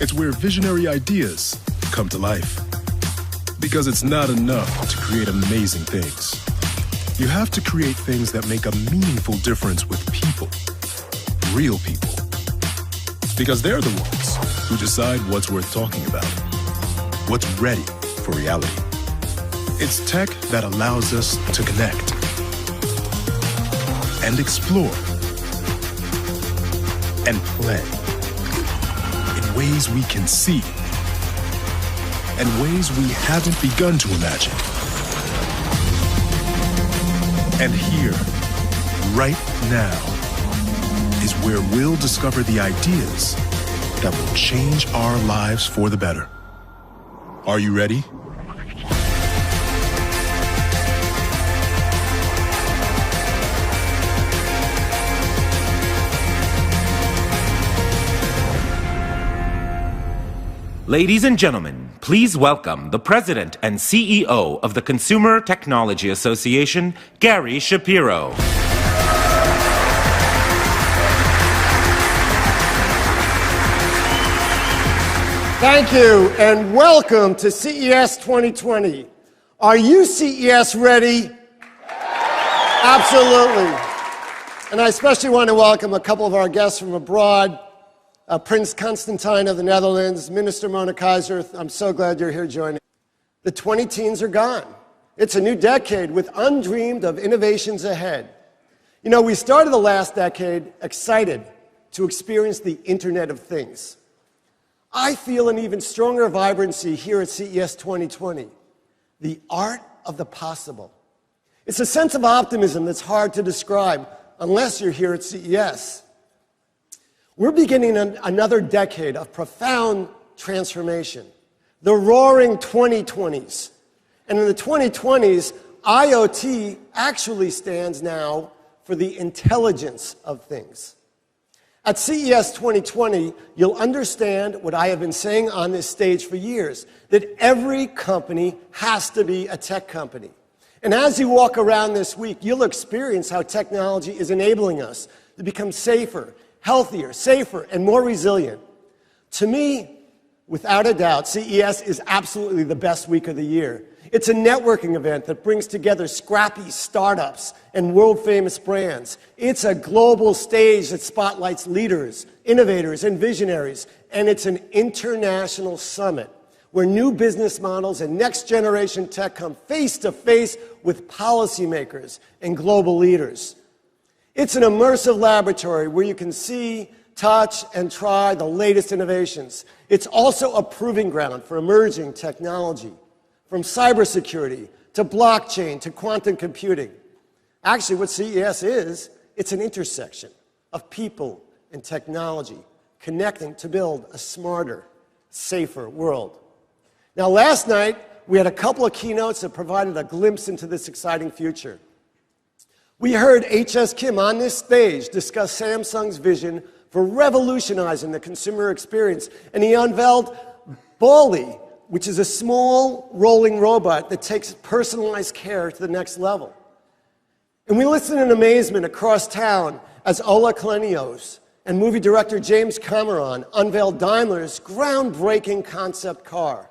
It's where visionary ideas come to life. Because it's not enough to create amazing things. You have to create things that make a meaningful difference with people. Real people. Because they're the ones who decide what's worth talking about. What's ready for reality. It's tech that allows us to connect and explore and play in ways we can see and ways we haven't begun to imagine. And here, right now, is where we'll discover the ideas that will change our lives for the better. Are you ready? Ladies and gentlemen, please welcome the President and CEO of the Consumer Technology Association, Gary Shapiro. Thank you, and welcome to CES 2020. Are you CES ready? Absolutely. And I especially want to welcome a couple of our guests from abroad. Prince Constantine of the Netherlands, Minister Mona Keizer, I'm so glad you're here joining. The 20-teens are gone. It's a new decade with undreamed of innovations ahead. You know, we started the last decade excited to experience the Internet of Things. I feel an even stronger vibrancy here at CES 2020, the art of the possible. It's a sense of optimism that's hard to describe unless you're here at CES. We're beginning another decade of profound transformation, the roaring 2020s. And in the 2020s, IoT actually stands now for the intelligence of things. At CES 2020, you'll understand what I have been saying on this stage for years, that every company has to be a tech company. And as you walk around this week, you'll experience how technology is enabling us to become safer, healthier, safer, and more resilient. To me, without a doubt, CES is absolutely the best week of the year. It's a networking event that brings together scrappy startups and world-famous brands. It's a global stage that spotlights leaders, innovators, and visionaries. And it's an international summit where new business models and next-generation tech come face-to-face with policymakers and global leaders. It's an immersive laboratory where you can see, touch, and try the latest innovations. It's also a proving ground for emerging technology, from cybersecurity to blockchain to quantum computing. Actually, what CES is, it's an intersection of people and technology connecting to build a smarter, safer world. Now, last night, we had a couple of keynotes that provided a glimpse into this exciting future. We heard H.S. Kim on this stage discuss Samsung's vision for revolutionizing the consumer experience, and he unveiled Bally, which is a small rolling robot that takes personalized care to the next level. And we listened in amazement across town as Ola Kalenios and movie director James Cameron unveiled Daimler's groundbreaking concept car.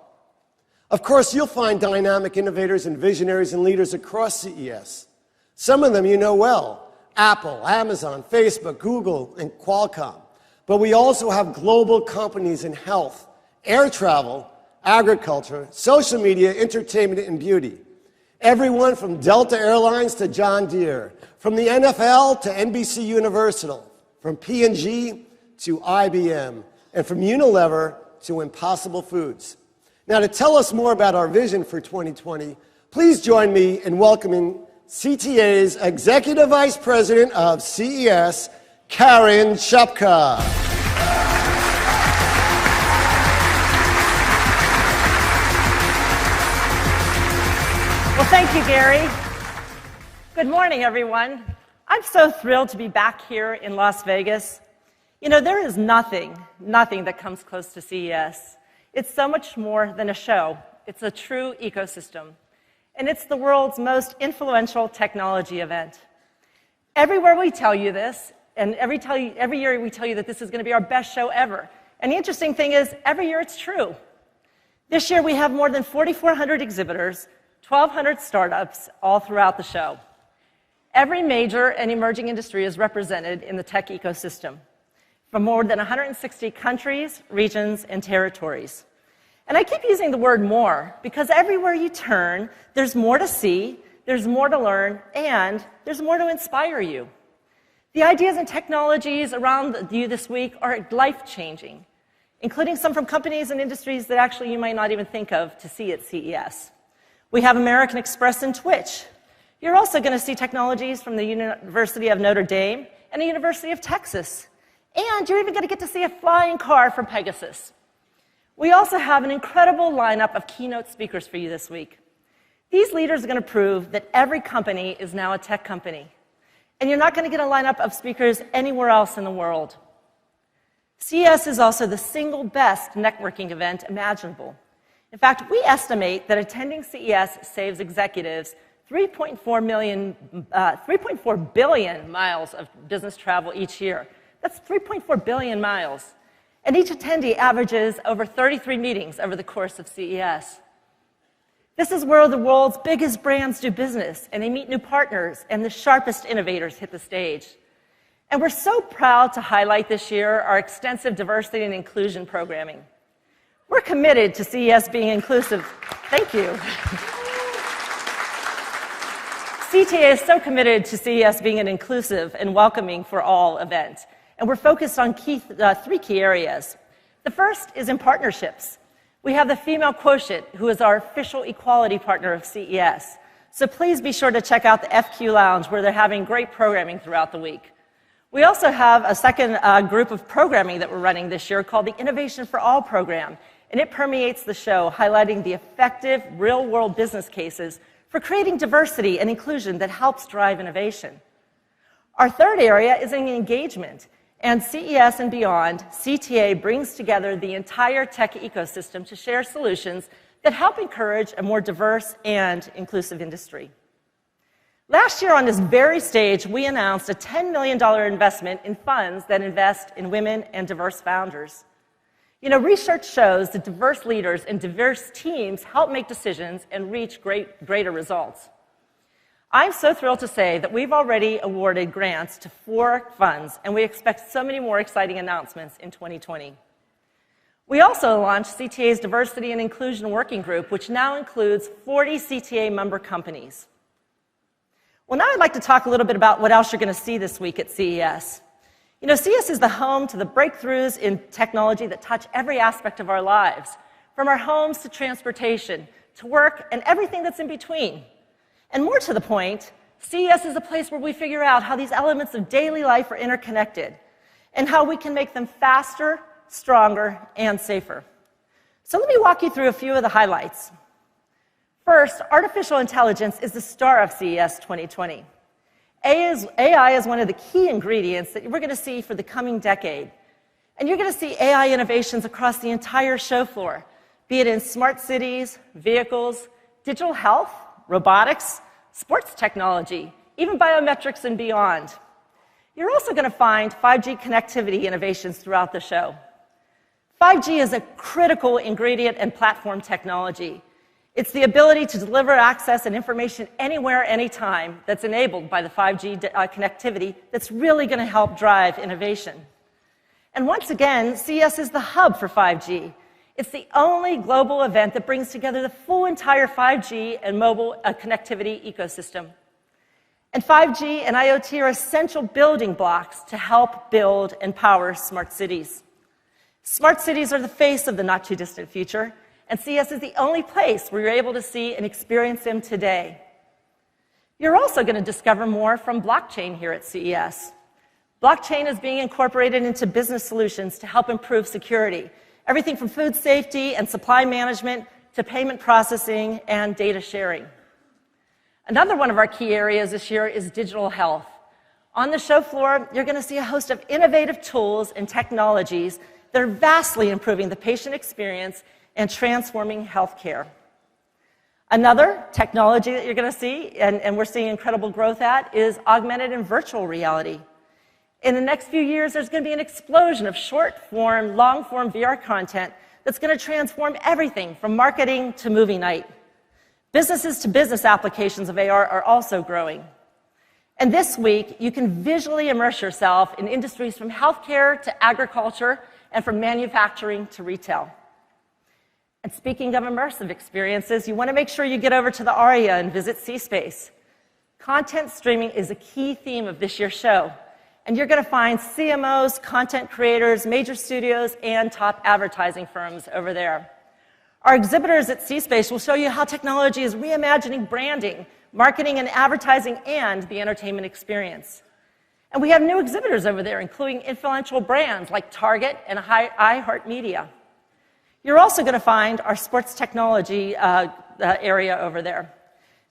Of course, you'll find dynamic innovators and visionaries and leaders across CES. Some of them you know well, Apple, Amazon, Facebook, Google, and Qualcomm. But we also have global companies in health, air travel, agriculture, social media, entertainment, and beauty. Everyone from Delta Airlines to John Deere, from the NFL to NBCUniversal, from P&G to IBM, and from Unilever to Impossible Foods. Now, to tell us more about our vision for 2020, please join me in welcoming CTA's Executive Vice President of CES, Karen Chupka. Well, thank you, Gary. Good morning, everyone. I'm so thrilled to be back here in Las Vegas. You know, there is nothing that comes close to CES. It's so much more than a show. It's a true ecosystem. And it's the world's most influential technology event. Everywhere we tell you this, and every year we tell you that this is going to be our best show ever. And the interesting thing is, every year it's true. This year we have more than 4,400 exhibitors, 1,200 startups all throughout the show. Every major and emerging industry is represented in the tech ecosystem from more than 160 countries, regions, and territories. And I keep using the word more because everywhere you turn, there's more to see, there's more to learn, and there's more to inspire you. The ideas and technologies around you this week are life-changing, including some from companies and industries that actually you might not even think of to see at CES. We have American Express and Twitch. You're also going to see technologies from the University of Notre Dame and the University of Texas. And you're even going to get to see a flying car from Pegasus. We also have an incredible lineup of keynote speakers for you this week. These leaders are going to prove that every company is now a tech company. And you're not going to get a lineup of speakers anywhere else in the world. CES is also the single best networking event imaginable. In fact, we estimate that attending CES saves executives 3.4 billion miles of business travel each year. That's 3.4 billion miles. And each attendee averages over 33 meetings over the course of CES. This is where the world's biggest brands do business, and they meet new partners, and the sharpest innovators hit the stage. And we're so proud to highlight this year our extensive diversity and inclusion programming. We're committed to CES being inclusive. Thank you. CTA is so committed to CES being an inclusive and welcoming for all event. And we're focused on three key areas. The first is in partnerships. We have the Female Quotient, who is our official equality partner of CES. So please be sure to check out the FQ Lounge, where they're having great programming throughout the week. We also have a second group of programming that we're running this year called the Innovation for All program. And it permeates the show, highlighting the effective, real-world business cases for creating diversity and inclusion that helps drive innovation. Our third area is in engagement. And CES and beyond, CTA brings together the entire tech ecosystem to share solutions that help encourage a more diverse and inclusive industry. Last year on this very stage, we announced a $10 million investment in funds that invest in women and diverse founders. You know, research shows that diverse leaders and diverse teams help make decisions and reach greater results. I'm so thrilled to say that we've already awarded grants to 4 funds, and we expect so many more exciting announcements in 2020. We also launched CTA's Diversity and Inclusion Working Group, which now includes 40 CTA member companies. Well, now I'd like to talk a little bit about what else you're going to see this week at CES. You know, CES is the home to the breakthroughs in technology that touch every aspect of our lives, from our homes to transportation, to work, and everything that's in between. And more to the point, CES is a place where we figure out how these elements of daily life are interconnected and how we can make them faster, stronger, and safer. So let me walk you through a few of the highlights. First, artificial intelligence is the star of CES 2020. AI is one of the key ingredients that we're going to see for the coming decade. And you're going to see AI innovations across the entire show floor, be it in smart cities, vehicles, digital health, robotics, sports technology, even biometrics and beyond. You're also going to find 5G connectivity innovations throughout the show. 5G is a critical ingredient and platform technology. It's the ability to deliver access and information anywhere, anytime that's enabled by the 5G connectivity that's really going to help drive innovation. And once again, CES is the hub for 5G. It's the only global event that brings together the full entire 5G and mobile connectivity ecosystem. And 5G and IoT are essential building blocks to help build and power smart cities. Smart cities are the face of the not-too-distant future, and CES is the only place where you're able to see and experience them today. You're also going to discover more from blockchain here at CES. Blockchain is being incorporated into business solutions to help improve security, everything from food safety and supply management to payment processing and data sharing. Another one of our key areas this year is digital health. On the show floor, you're going to see a host of innovative tools and technologies that are vastly improving the patient experience and transforming healthcare. Another technology that you're going to see, and we're seeing incredible growth at, is augmented and virtual reality. In the next few years, there's going to be an explosion of short-form, long-form VR content that's going to transform everything from marketing to movie night. Business-to-business applications of AR are also growing. And this week, you can visually immerse yourself in industries from healthcare to agriculture and from manufacturing to retail. And speaking of immersive experiences, you want to make sure you get over to the ARIA and visit C-Space. Content streaming is a key theme of this year's show. And you're going to find CMOs, content creators, major studios, and top advertising firms over there. Our exhibitors at C-Space will show you how technology is reimagining branding, marketing and advertising, and the entertainment experience. And we have new exhibitors over there, including influential brands like Target and iHeartMedia. You're also going to find our sports technology area over there.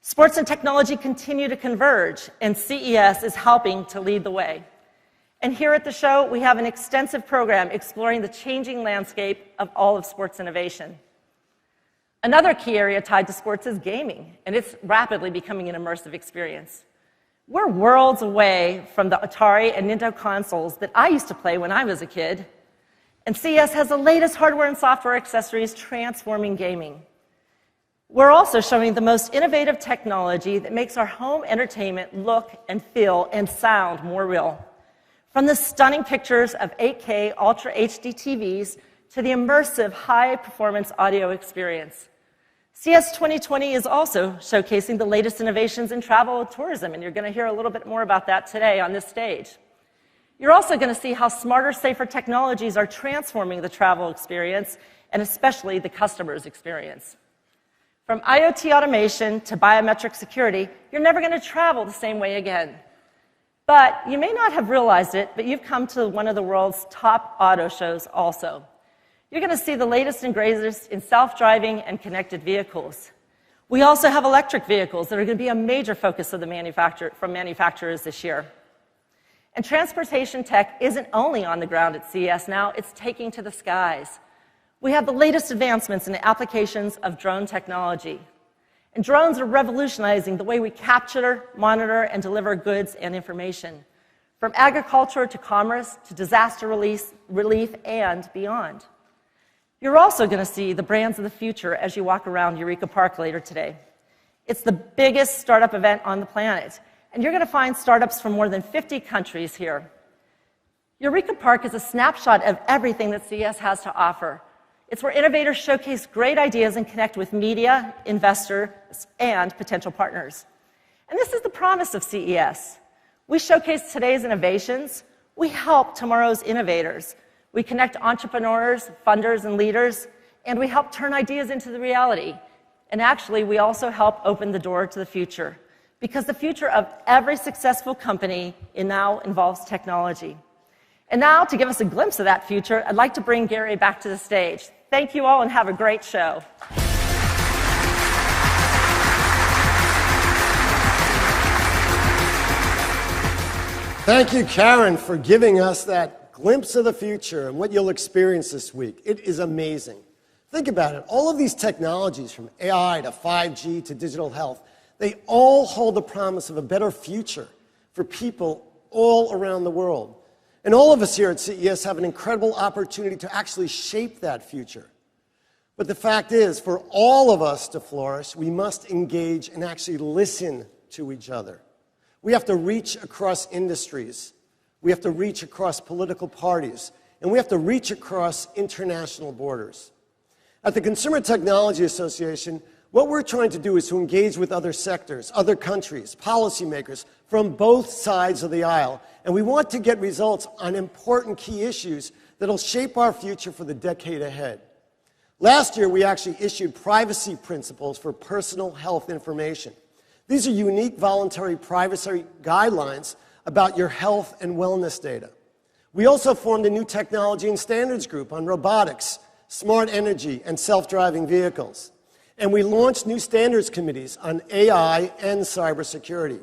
Sports and technology continue to converge, and CES is helping to lead the way. And here at the show, we have an extensive program exploring the changing landscape of all of sports innovation. Another key area tied to sports is gaming, and it's rapidly becoming an immersive experience. We're worlds away from the Atari and Nintendo consoles that I used to play when I was a kid, and CES has the latest hardware and software accessories transforming gaming. We're also showing the most innovative technology that makes our home entertainment look and feel and sound more real. From the stunning pictures of 8K Ultra HD TVs to the immersive high-performance audio experience. CES 2020 is also showcasing the latest innovations in travel and tourism, and you're going to hear a little bit more about that today on this stage. You're also going to see how smarter, safer technologies are transforming the travel experience, and especially the customer's experience. From IoT automation to biometric security, you're never going to travel the same way again. But you may not have realized it, but you've come to one of the world's top auto shows also. You're going to see the latest and greatest in self-driving and connected vehicles. We also have electric vehicles that are going to be a major focus of the manufacturers this year. And transportation tech isn't only on the ground at CES now, it's taking to the skies. We have the latest advancements in the applications of drone technology. And drones are revolutionizing the way we capture, monitor, and deliver goods and information, from agriculture to commerce to disaster relief and beyond. You're also going to see the brands of the future as you walk around Eureka Park later today. It's the biggest startup event on the planet, and you're going to find startups from more than 50 countries here. Eureka Park is a snapshot of everything that CES has to offer. It's where innovators showcase great ideas and connect with media, investors, and potential partners. And this is the promise of CES. We showcase today's innovations. We help tomorrow's innovators. We connect entrepreneurs, funders, and leaders, and we help turn ideas into the reality. And actually, we also help open the door to the future, because the future of every successful company now involves technology. And now, to give us a glimpse of that future, I'd like to bring Gary back to the stage. Thank you all, and have a great show. Thank you, Karen, for giving us that glimpse of the future and what you'll experience this week. It is amazing. Think about it. All of these technologies, from AI to 5G to digital health, they all hold the promise of a better future for people all around the world. And all of us here at CES have an incredible opportunity to actually shape that future. But the fact is, for all of us to flourish, we must engage and actually listen to each other. We have to reach across industries. We have to reach across political parties, and we have to reach across international borders. At the Consumer Technology Association, what we're trying to do is to engage with other sectors, other countries, policymakers from both sides of the aisle, and we want to get results on important key issues that'll shape our future for the decade ahead. Last year, we actually issued privacy principles for personal health information. These are unique voluntary privacy guidelines about your health and wellness data. We also formed a new technology and standards group on robotics, smart energy, and self-driving vehicles. And we launched new standards committees on AI and cybersecurity.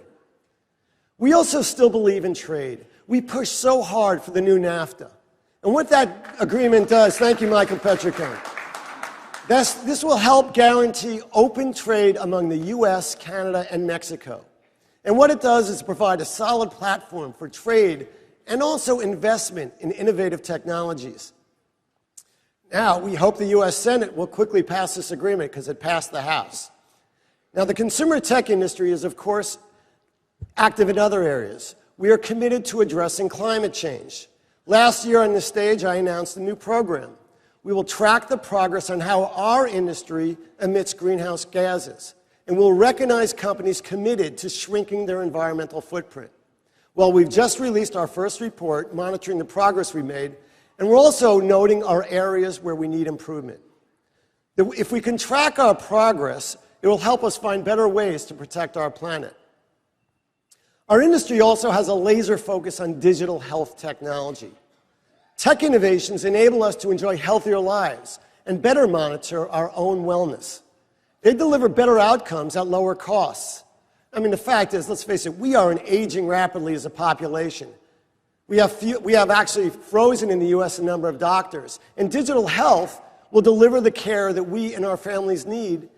We also still believe in trade. We push so hard for the new NAFTA. And what that agreement does, thank you, Michael Petricone, this will help guarantee open trade among the US, Canada, and Mexico. And what it does is provide a solid platform for trade and also investment in innovative technologies. Now, we hope the U.S. Senate will quickly pass this agreement because it passed the House. Now, the consumer tech industry is, of course, active in other areas. We are committed to addressing climate change. Last year on this stage, I announced a new program. We will track the progress on how our industry emits greenhouse gases, and we'll recognize companies committed to shrinking their environmental footprint. Well, we've just released our first report monitoring the progress we made, and we're also noting our areas where we need improvement. If we can track our progress, it will help us find better ways to protect our planet. Our industry also has a laser focus on digital health technology. Tech innovations enable us to enjoy healthier lives and better monitor our own wellness. They deliver better outcomes at lower costs. I mean, the fact is, let's face it, we are aging rapidly as a population. We have actually frozen in the U.S. a number of doctors. And digital health will deliver the care that we and our families need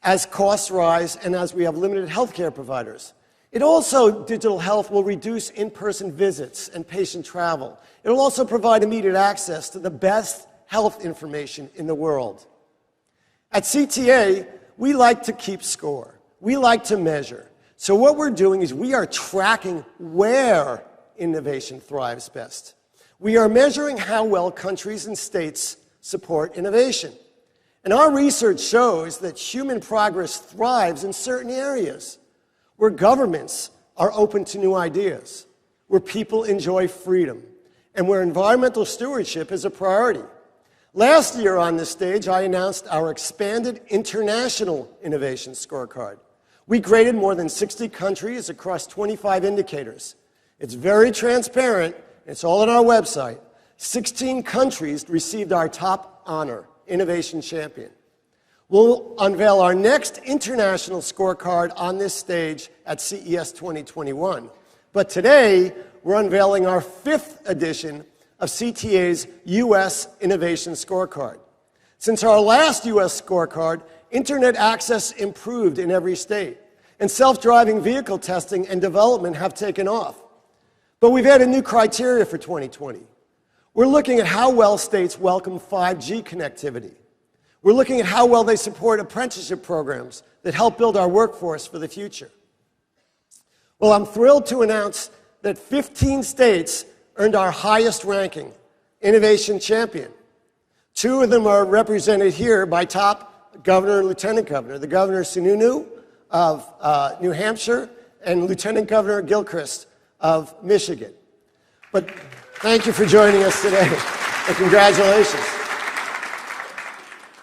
as costs rise and as we have limited healthcare providers. Digital health will reduce in-person visits and patient travel. It will also provide immediate access to the best health information in the world. At CTA, we like to keep score. We like to measure. So what we're doing is we are tracking where innovation thrives best. We are measuring how well countries and states support innovation. And our research shows that human progress thrives in certain areas, where governments are open to new ideas, where people enjoy freedom, and where environmental stewardship is a priority. Last year on this stage, I announced our expanded International Innovation Scorecard. We graded more than 60 countries across 25 indicators. It's very transparent. It's all on our website. 16 countries received our top honor, Innovation Champion. We'll unveil our next international scorecard on this stage at CES 2021. But today, we're unveiling our 5th edition of CTA's U.S. Innovation Scorecard. Since our last U.S. scorecard, internet access improved in every state, and self-driving vehicle testing and development have taken off. But we've added new criteria for 2020. We're looking at how well states welcome 5G connectivity. We're looking at how well they support apprenticeship programs that help build our workforce for the future. Well, I'm thrilled to announce that 15 states earned our highest ranking, Innovation Champion. 2 of them are represented here by top governor and lieutenant governor, the Governor Sununu of New Hampshire and Lieutenant Governor Gilchrist of Michigan. But thank you for joining us today, and congratulations.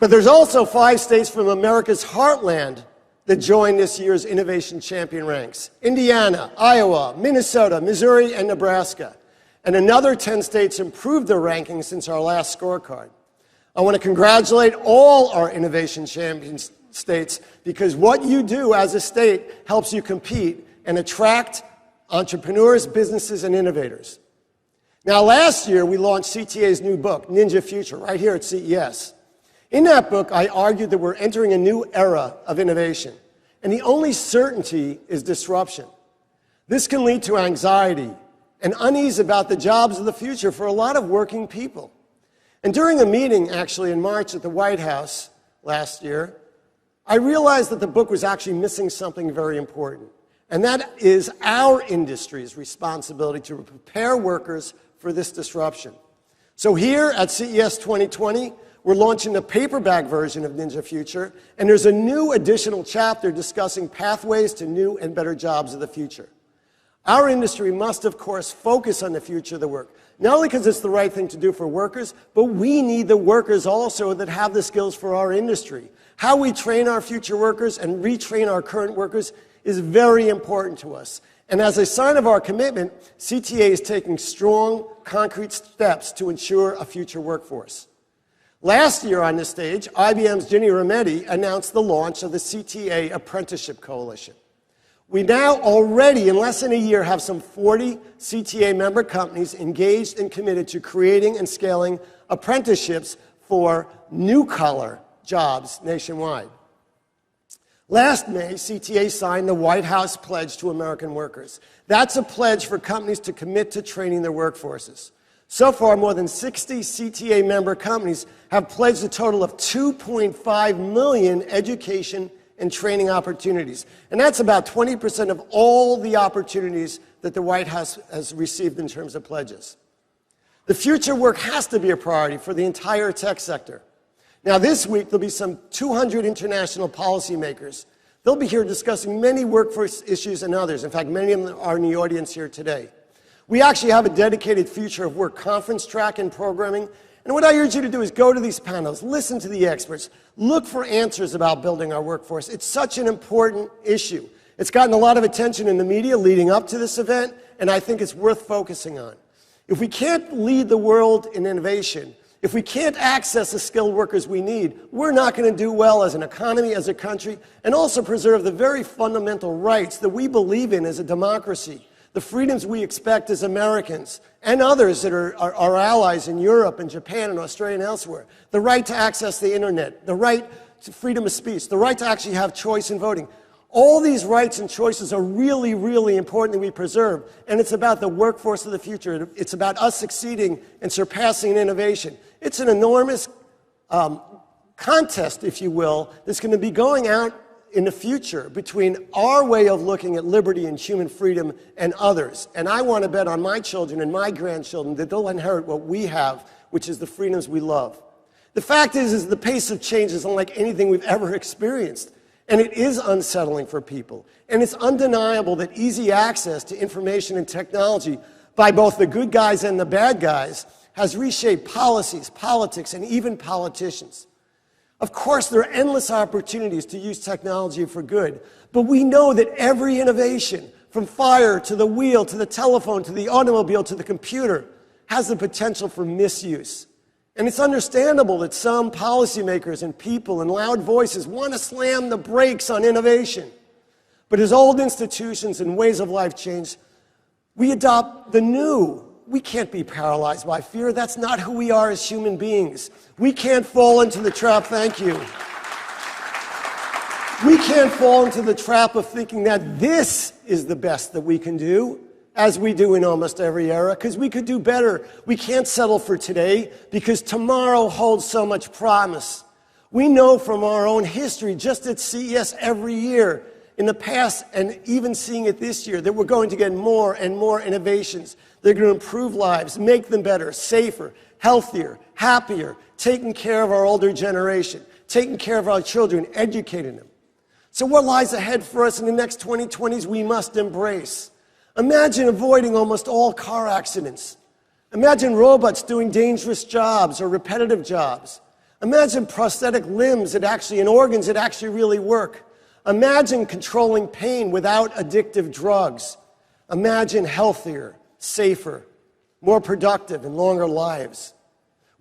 But there's also 5 states from America's heartland that joined this year's Innovation Champion ranks: Indiana, Iowa, Minnesota, Missouri, and Nebraska. And another 10 states improved their rankings since our last scorecard. I want to congratulate all our Innovation Champion states, because what you do as a state helps you compete and attract entrepreneurs, businesses, and innovators. Now, last year, we launched CTA's new book, Ninja Future, right here at CES. In that book, I argued that we're entering a new era of innovation, and the only certainty is disruption. This can lead to anxiety and unease about the jobs of the future for a lot of working people. And during a meeting, actually, in March at the White House last year, I realized that the book was actually missing something very important, and that is our industry's responsibility to prepare workers for this disruption. So here at CES 2020, we're launching the paperback version of Ninja Future, and there's a new additional chapter discussing pathways to new and better jobs of the future. Our industry must, of course, focus on the future of the work, not only because it's the right thing to do for workers, but we need the workers also that have the skills for our industry. How we train our future workers and retrain our current workers is very important to us. And as a sign of our commitment, CTA is taking strong, concrete steps to ensure a future workforce. Last year on this stage, IBM's Ginny Rometty announced the launch of the CTA Apprenticeship Coalition. We now already, in less than a year, have some 40 CTA member companies engaged and committed to creating and scaling apprenticeships for new-collar jobs nationwide. Last May, CTA signed the White House Pledge to American Workers. That's a pledge for companies to commit to training their workforces. So far, more than 60 CTA member companies have pledged a total of 2.5 million education and training opportunities. And that's about 20% of all the opportunities that the White House has received in terms of pledges. The future work has to be a priority for the entire tech sector. Now, this week, there'll be some 200 international policymakers. They'll be here discussing many workforce issues and others. In fact, many of them are in the audience here today. We actually have a dedicated Future of Work conference track and programming. And what I urge you to do is go to these panels, listen to the experts, look for answers about building our workforce. It's such an important issue. It's gotten a lot of attention in the media leading up to this event, and I think it's worth focusing on. If we can't lead the world in innovation, if we can't access the skilled workers we need, we're not going to do well as an economy, as a country, and also preserve the very fundamental rights that we believe in as a democracy, the freedoms we expect as Americans, and others that are our allies in Europe and Japan and Australia and elsewhere. The right to access the internet, the right to freedom of speech, the right to actually have choice in voting. All these rights and choices are really, really important that we preserve. And it's about the workforce of the future. It's about us succeeding and surpassing in innovation. It's an enormous contest, if you will, that's going to be going out in the future between our way of looking at liberty and human freedom and others. And I want to bet on my children and my grandchildren that they'll inherit what we have, which is the freedoms we love. The fact is the pace of change is unlike anything we've ever experienced. And it is unsettling for people. And it's undeniable that easy access to information and technology by both the good guys and the bad guys has reshaped policies, politics, and even politicians. Of course, there are endless opportunities to use technology for good, but we know that every innovation, from fire to the wheel to the telephone to the automobile to the computer, has the potential for misuse. And it's understandable that some policymakers and people and loud voices want to slam the brakes on innovation. But as old institutions and ways of life change, we adopt the new. We can't be paralyzed by fear. That's not who we are as human beings. We can't fall into the trap, thank you. We can't fall into the trap of thinking that this is the best that we can do, as we do in almost every era, because we could do better. We can't settle for today, because tomorrow holds so much promise. We know from our own history, just at CES every year, in the past, and even seeing it this year, that we're going to get more and more innovations. They're going to improve lives, make them better, safer, healthier, happier, taking care of our older generation, taking care of our children, educating them. So what lies ahead for us in the next 2020s we must embrace. Imagine avoiding almost all car accidents. Imagine robots doing dangerous jobs or repetitive jobs. Imagine prosthetic limbs and organs that actually really work. Imagine controlling pain without addictive drugs. Imagine healthier, safer, more productive, and longer lives.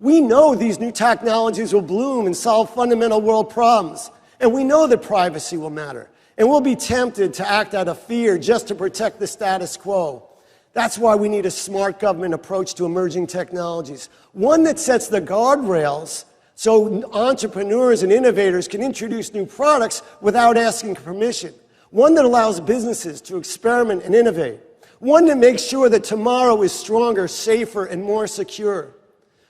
We know these new technologies will bloom and solve fundamental world problems. And we know that privacy will matter. And we'll be tempted to act out of fear just to protect the status quo. That's why we need a smart government approach to emerging technologies. One that sets the guardrails so entrepreneurs and innovators can introduce new products without asking permission. One that allows businesses to experiment and innovate. One that makes sure that tomorrow is stronger, safer, and more secure.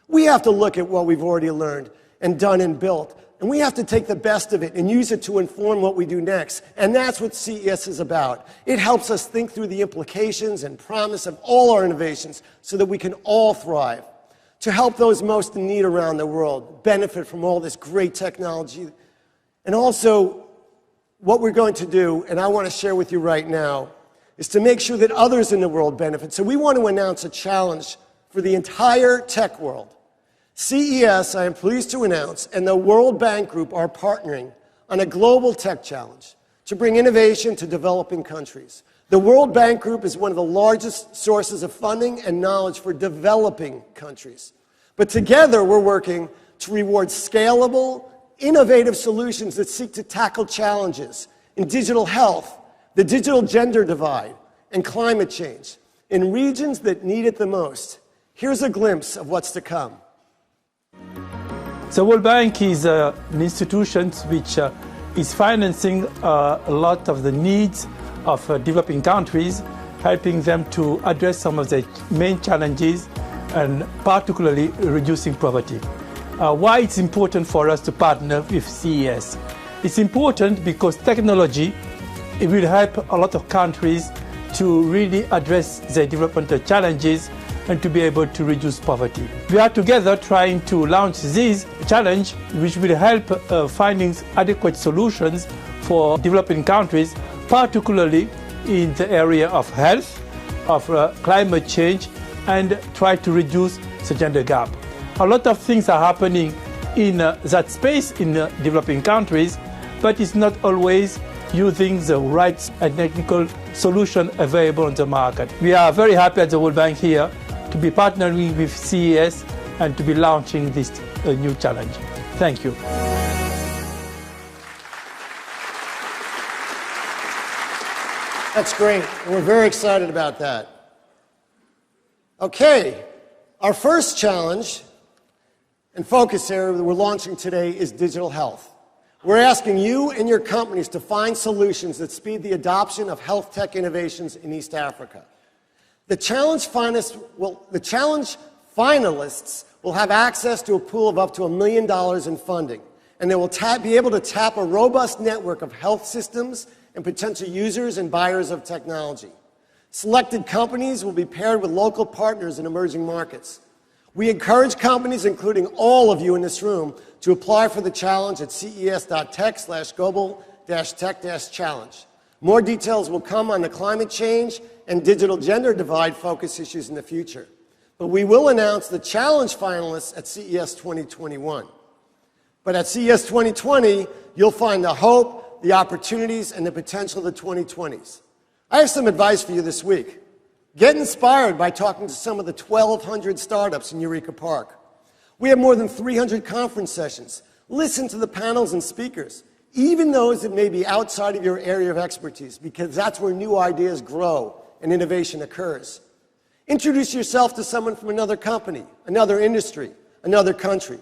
We have to look at what we've already learned and done and built. And we have to take the best of it and use it to inform what we do next. And that's what CES is about. It helps us think through the implications and promise of all our innovations so that we can all thrive. To help those most in need around the world benefit from all this great technology. And also, what we're going to do, and I want to share with you right now, is to make sure that others in the world benefit. So we want to announce a challenge for the entire tech world. CES, I am pleased to announce, and the World Bank Group are partnering on a global tech challenge to bring innovation to developing countries. The World Bank Group is one of the largest sources of funding and knowledge for developing countries. But together, we're working to reward scalable, innovative solutions that seek to tackle challenges in digital health, the digital gender divide, and climate change in regions that need it the most. Here's a glimpse of what's to come. The World Bank is an institution which is financing a lot of the needs of developing countries, helping them to address some of the main challenges and particularly reducing poverty. Why it's important for us to partner with CES? It's important because technology, it will help a lot of countries to really address their developmental challenges and to be able to reduce poverty. We are together trying to launch this challenge, which will help finding adequate solutions for developing countries, particularly in the area of health, of climate change, and try to reduce the gender gap. A lot of things are happening in that space in developing countries, but it's not always using the right and technical solution available on the market. We are very happy at the World Bank here to be partnering with CES and to be launching this new challenge. Thank you. That's great. We're very excited about that. Okay, our first challenge and focus area that we're launching today is digital health. We're asking you and your companies to find solutions that speed the adoption of health tech innovations in East Africa. The challenge finalists will have access to a pool of up to $1 million in funding, and they will be able to tap a robust network of health systems and potential users and buyers of technology. Selected companies will be paired with local partners in emerging markets. We encourage companies, including all of you in this room, to apply for the challenge at ces.tech/global-tech-challenge. More details will come on the climate change and digital gender divide focus issues in the future. But we will announce the challenge finalists at CES 2021. But at CES 2020, you'll find the hope, the opportunities, and the potential of the 2020s. I have some advice for you this week. Get inspired by talking to some of the 1,200 startups in Eureka Park. We have more than 300 conference sessions. Listen to the panels and speakers, even those that may be outside of your area of expertise, because that's where new ideas grow and innovation occurs. Introduce yourself to someone from another company, another industry, another country.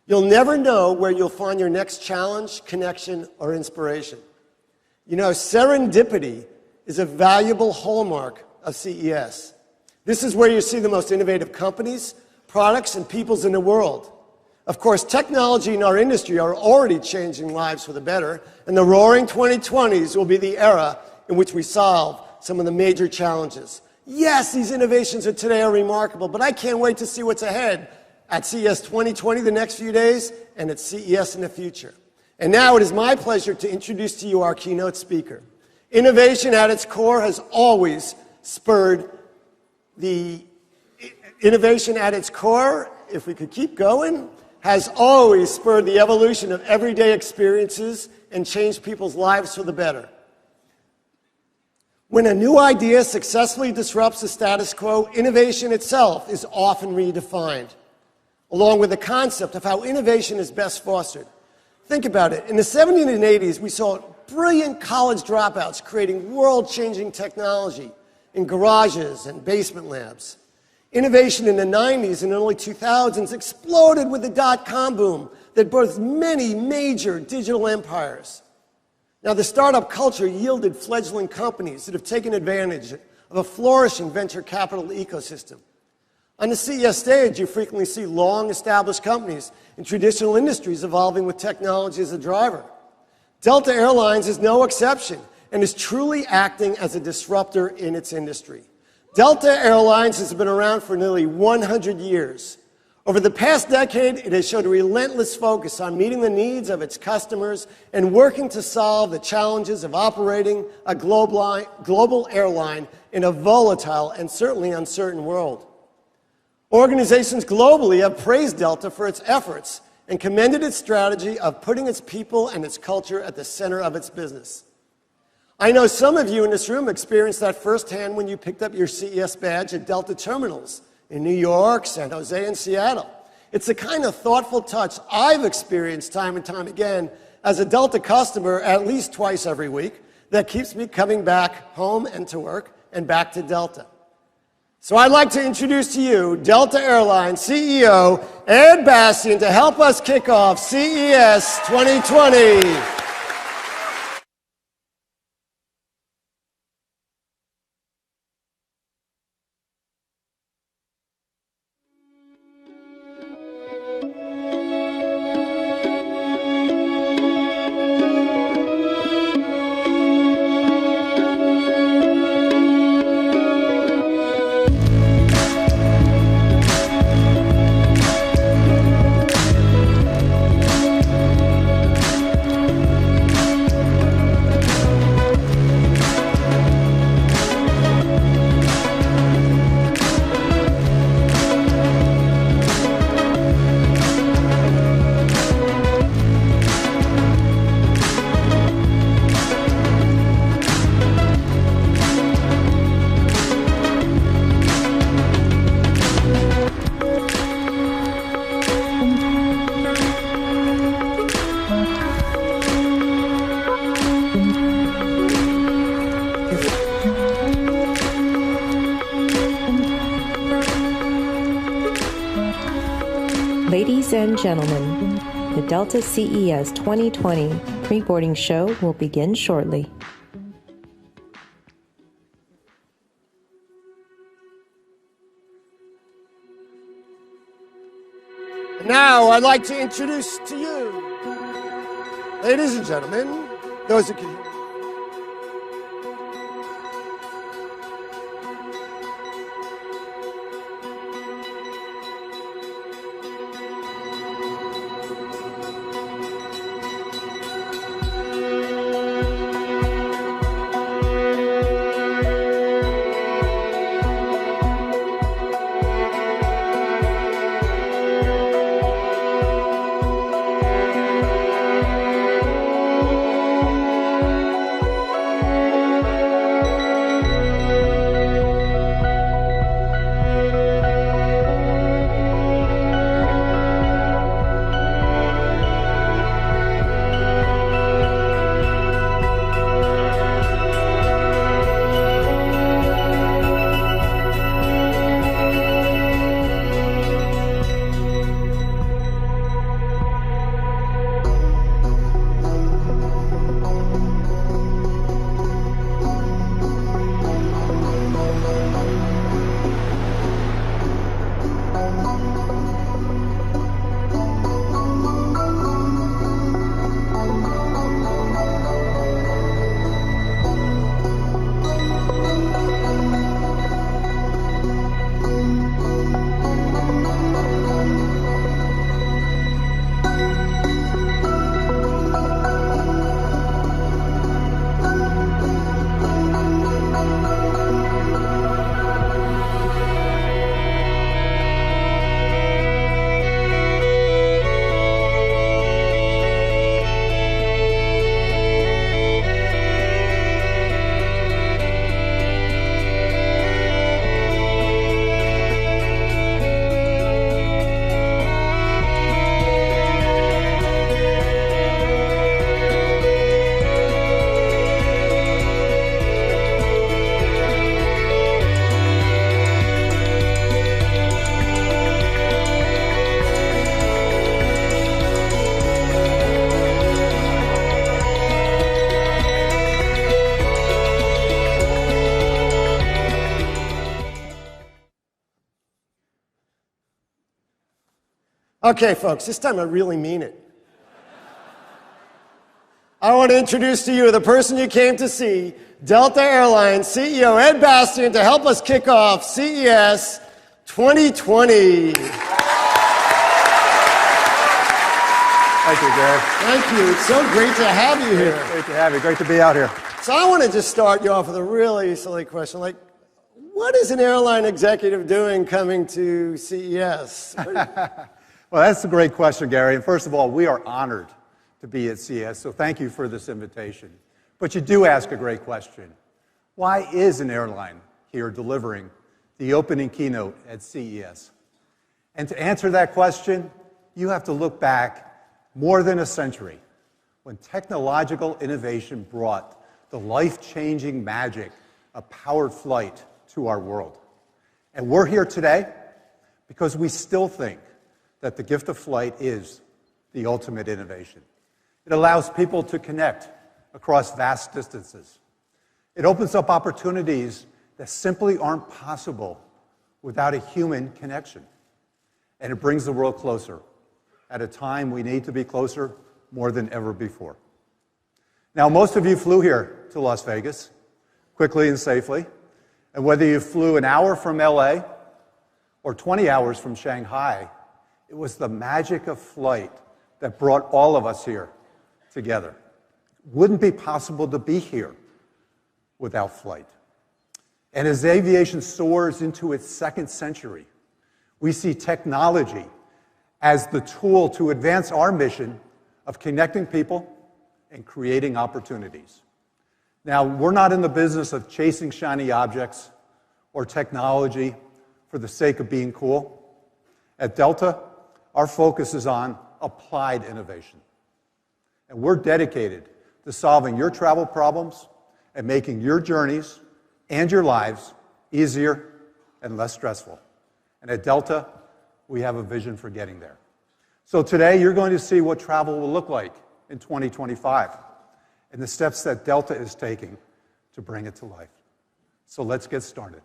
You'll never know where you'll find your next challenge, connection, or inspiration. You know, serendipity is a valuable hallmark of CES. This is where you see the most innovative companies, products, and peoples in the world. Of course, technology in our industry are already changing lives for the better, and the roaring 2020s will be the era in which we solve some of the major challenges. Yes, these innovations of today are remarkable, but I can't wait to see what's ahead at CES 2020 the next few days and at CES in the future. And now it is my pleasure to introduce to you our keynote speaker. Innovation at its core has always spurred the innovation at its core, if we could keep going, has always spurred the evolution of everyday experiences and changed people's lives for the better. When a new idea successfully disrupts the status quo, innovation itself is often redefined, along with the concept of how innovation is best fostered. Think about it. In the 70s and 80s, we saw brilliant college dropouts creating world-changing technology in garages and basement labs. Innovation in the 90s and early 2000s exploded with the dot-com boom that birthed many major digital empires. Now, the startup culture yielded fledgling companies that have taken advantage of a flourishing venture capital ecosystem. On the CES stage, you frequently see long-established companies in traditional industries evolving with technology as a driver. Delta Airlines is no exception and is truly acting as a disruptor in its industry. Delta Airlines has been around for nearly 100 years. Over the past decade, it has showed a relentless focus on meeting the needs of its customers and working to solve the challenges of operating a global airline in a volatile and certainly uncertain world. Organizations globally have praised Delta for its efforts and commended its strategy of putting its people and its culture at the center of its business. I know some of you in this room experienced that firsthand when you picked up your CES badge at Delta terminals in New York, San Jose, and Seattle. It's the kind of thoughtful touch I've experienced time and time again as a Delta customer at least twice every week that keeps me coming back home and to work and back to Delta. So I'd like to introduce to you Delta Airlines CEO Ed Bastian to help us kick off CES 2020. Ladies and gentlemen, the Delta CES 2020 pre-boarding show will begin shortly. Now, I'd like to introduce to you, ladies and gentlemen, those who can hear me. Okay, folks, this time I really mean it. I want to introduce to you the person you came to see, Delta Airlines CEO Ed Bastian, to help us kick off CES 2020. Thank you, Gary. Thank you. It's so great to have you here. Great to have you. Great to be out here. So I want to just start you off with a really silly question. Like, what is an airline executive doing coming to CES? Well, that's a great question, Gary. And first of all, we are honored to be at CES, so thank you for this invitation. But you do ask a great question. Why is an airline here delivering the opening keynote at CES? And to answer that question, you have to look back more than a century when technological innovation brought the life-changing magic of powered flight to our world. And we're here today because we still think that the gift of flight is the ultimate innovation. It allows people to connect across vast distances. It opens up opportunities that simply aren't possible without a human connection. And it brings the world closer at a time we need to be closer more than ever before. Now, most of you flew here to Las Vegas quickly and safely. And whether you flew an hour from LA or 20 hours from Shanghai, it was the magic of flight that brought all of us here together. It wouldn't be possible to be here without flight. And as aviation soars into its second century, we see technology as the tool to advance our mission of connecting people and creating opportunities. Now, we're not in the business of chasing shiny objects or technology for the sake of being cool. At Delta, our focus is on applied innovation. And we're dedicated to solving your travel problems and making your journeys and your lives easier and less stressful. And at Delta, we have a vision for getting there. So today, you're going to see what travel will look like in 2025 and the steps that Delta is taking to bring it to life. So let's get started.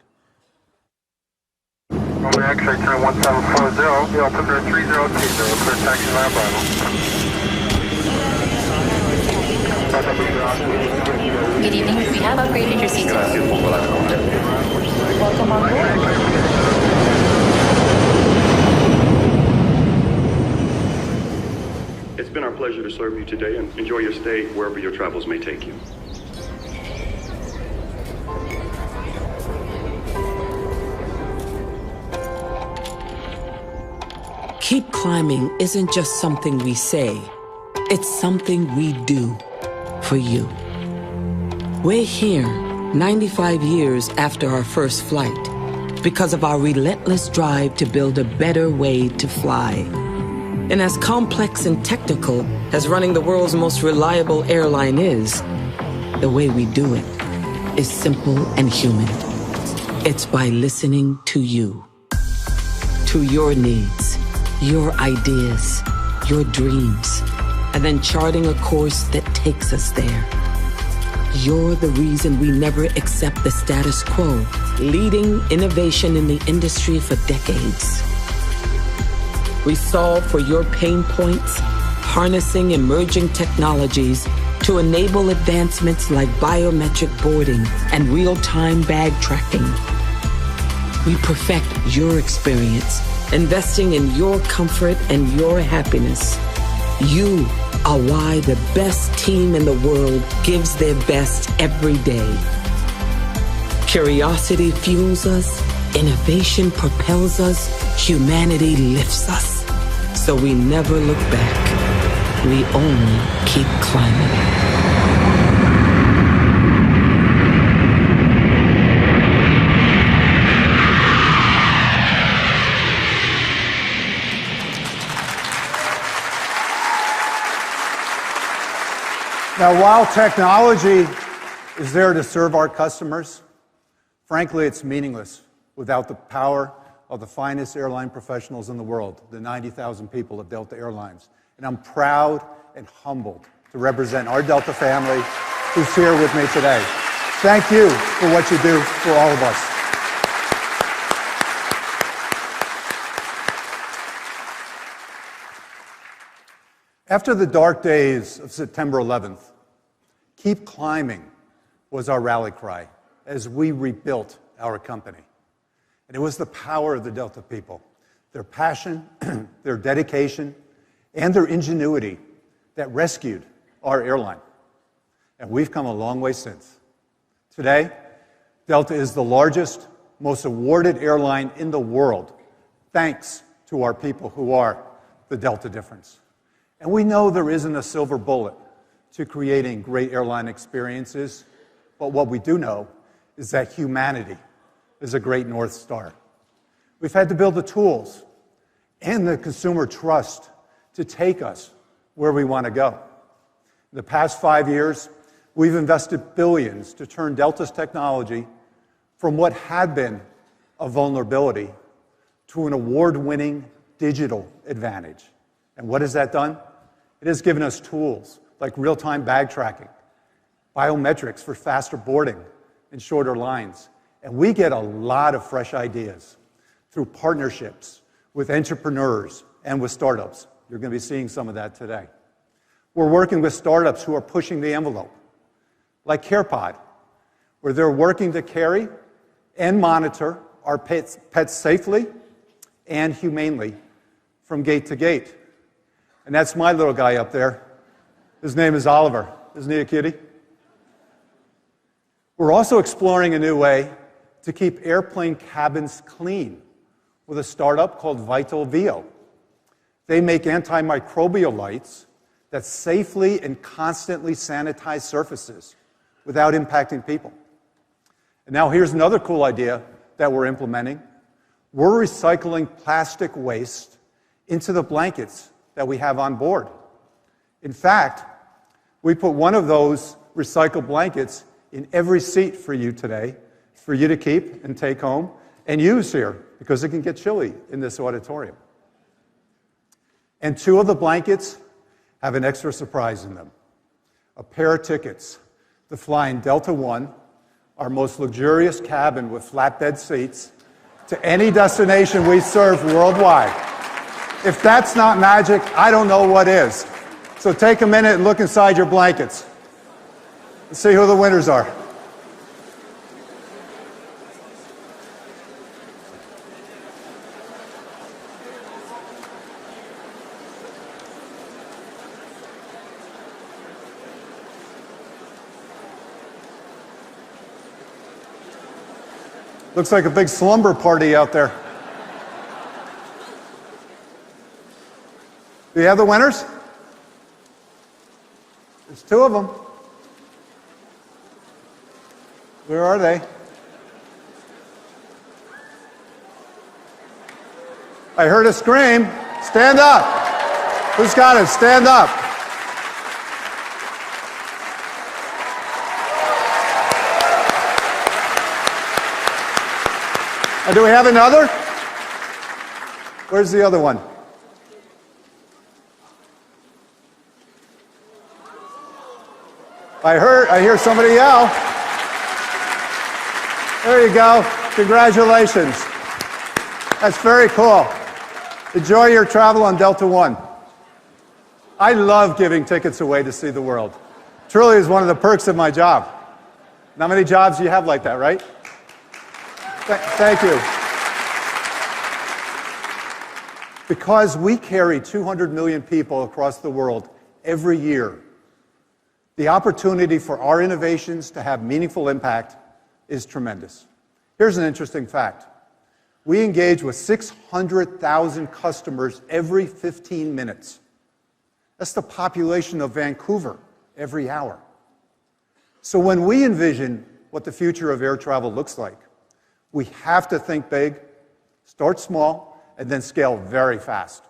Romeo X-ray time 1740, the altimeter 3020, clear taxi line Bravo. Good evening. We have upgraded your seats. Welcome on board. It's been our pleasure to serve you today, and enjoy your stay wherever your travels may take you. Keep climbing isn't just something we say, it's something we do for you. We're here 95 years after our first flight because of our relentless drive to build a better way to fly. And as complex and technical as running the world's most reliable airline is, the way we do it is simple and human. It's by listening to you, to your needs, your ideas, your dreams, and then charting a course that takes us there. You're the reason we never accept the status quo, leading innovation in the industry for decades. We solve for your pain points, harnessing emerging technologies to enable advancements like biometric boarding and real-time bag tracking. We perfect your experience, investing in your comfort and your happiness. You are why the best team in the world gives their best every day. Curiosity fuels us, innovation propels us, humanity lifts us. So we never look back. We only keep climbing. Now, while technology is there to serve our customers, frankly, it's meaningless without the power of the finest airline professionals in the world, the 90,000 people of Delta Airlines. And I'm proud and humbled to represent our Delta family who's here with me today. Thank you for what you do for all of us. After the dark days of September 11th, keep climbing was our rally cry as we rebuilt our company. And it was the power of the Delta people, their passion, their dedication, and their ingenuity that rescued our airline. And we've come a long way since. Today, Delta is the largest, most awarded airline in the world, thanks to our people who are the Delta difference. And we know there isn't a silver bullet to creating great airline experiences, but what we do know is that humanity is a great North Star. We've had to build the tools and the consumer trust to take us where we want to go. In the past 5 years, we've invested billions to turn Delta's technology from what had been a vulnerability to an award-winning digital advantage. And what has that done? It has given us tools like real-time bag tracking, biometrics for faster boarding and shorter lines. And we get a lot of fresh ideas through partnerships with entrepreneurs and with startups. You're going to be seeing some of that today. We're working with startups who are pushing the envelope, like CarePod, where they're working to carry and monitor our pets safely and humanely from gate to gate. And that's my little guy up there. His name is Oliver. Isn't he a cutie? We're also exploring a new way to keep airplane cabins clean with a startup called Vital Vio. They make antimicrobial lights that safely and constantly sanitize surfaces without impacting people. And now here's another cool idea that we're implementing. We're recycling plastic waste into the blankets that we have on board. In fact, we put one of those recycled blankets in every seat for you today, for you to keep and take home and use here, because it can get chilly in this auditorium. And 2 of the blankets have an extra surprise in them. A pair of tickets to fly in Delta One, our most luxurious cabin with flatbed seats, to any destination we serve worldwide. If that's not magic, I don't know what is. So take a minute and look inside your blankets and see who the winners are. Looks like a big slumber party out there. Do you have the winners? There's 2 of them. Where are they? I heard a scream. Stand up. Who's got it? Stand up. Do we have another? Where's the other one? I hear somebody yell. There you go. Congratulations. That's very cool. Enjoy your travel on Delta One. I love giving tickets away to see the world. Truly is one of the perks of my job. Not many jobs you have like that, right? Thank you. Because we carry 200 million people across the world every year, the opportunity for our innovations to have meaningful impact is tremendous. Here's an interesting fact. We engage with 600,000 customers every 15 minutes. That's the population of Vancouver every hour. So when we envision what the future of air travel looks like, we have to think big, start small, and then scale very fast.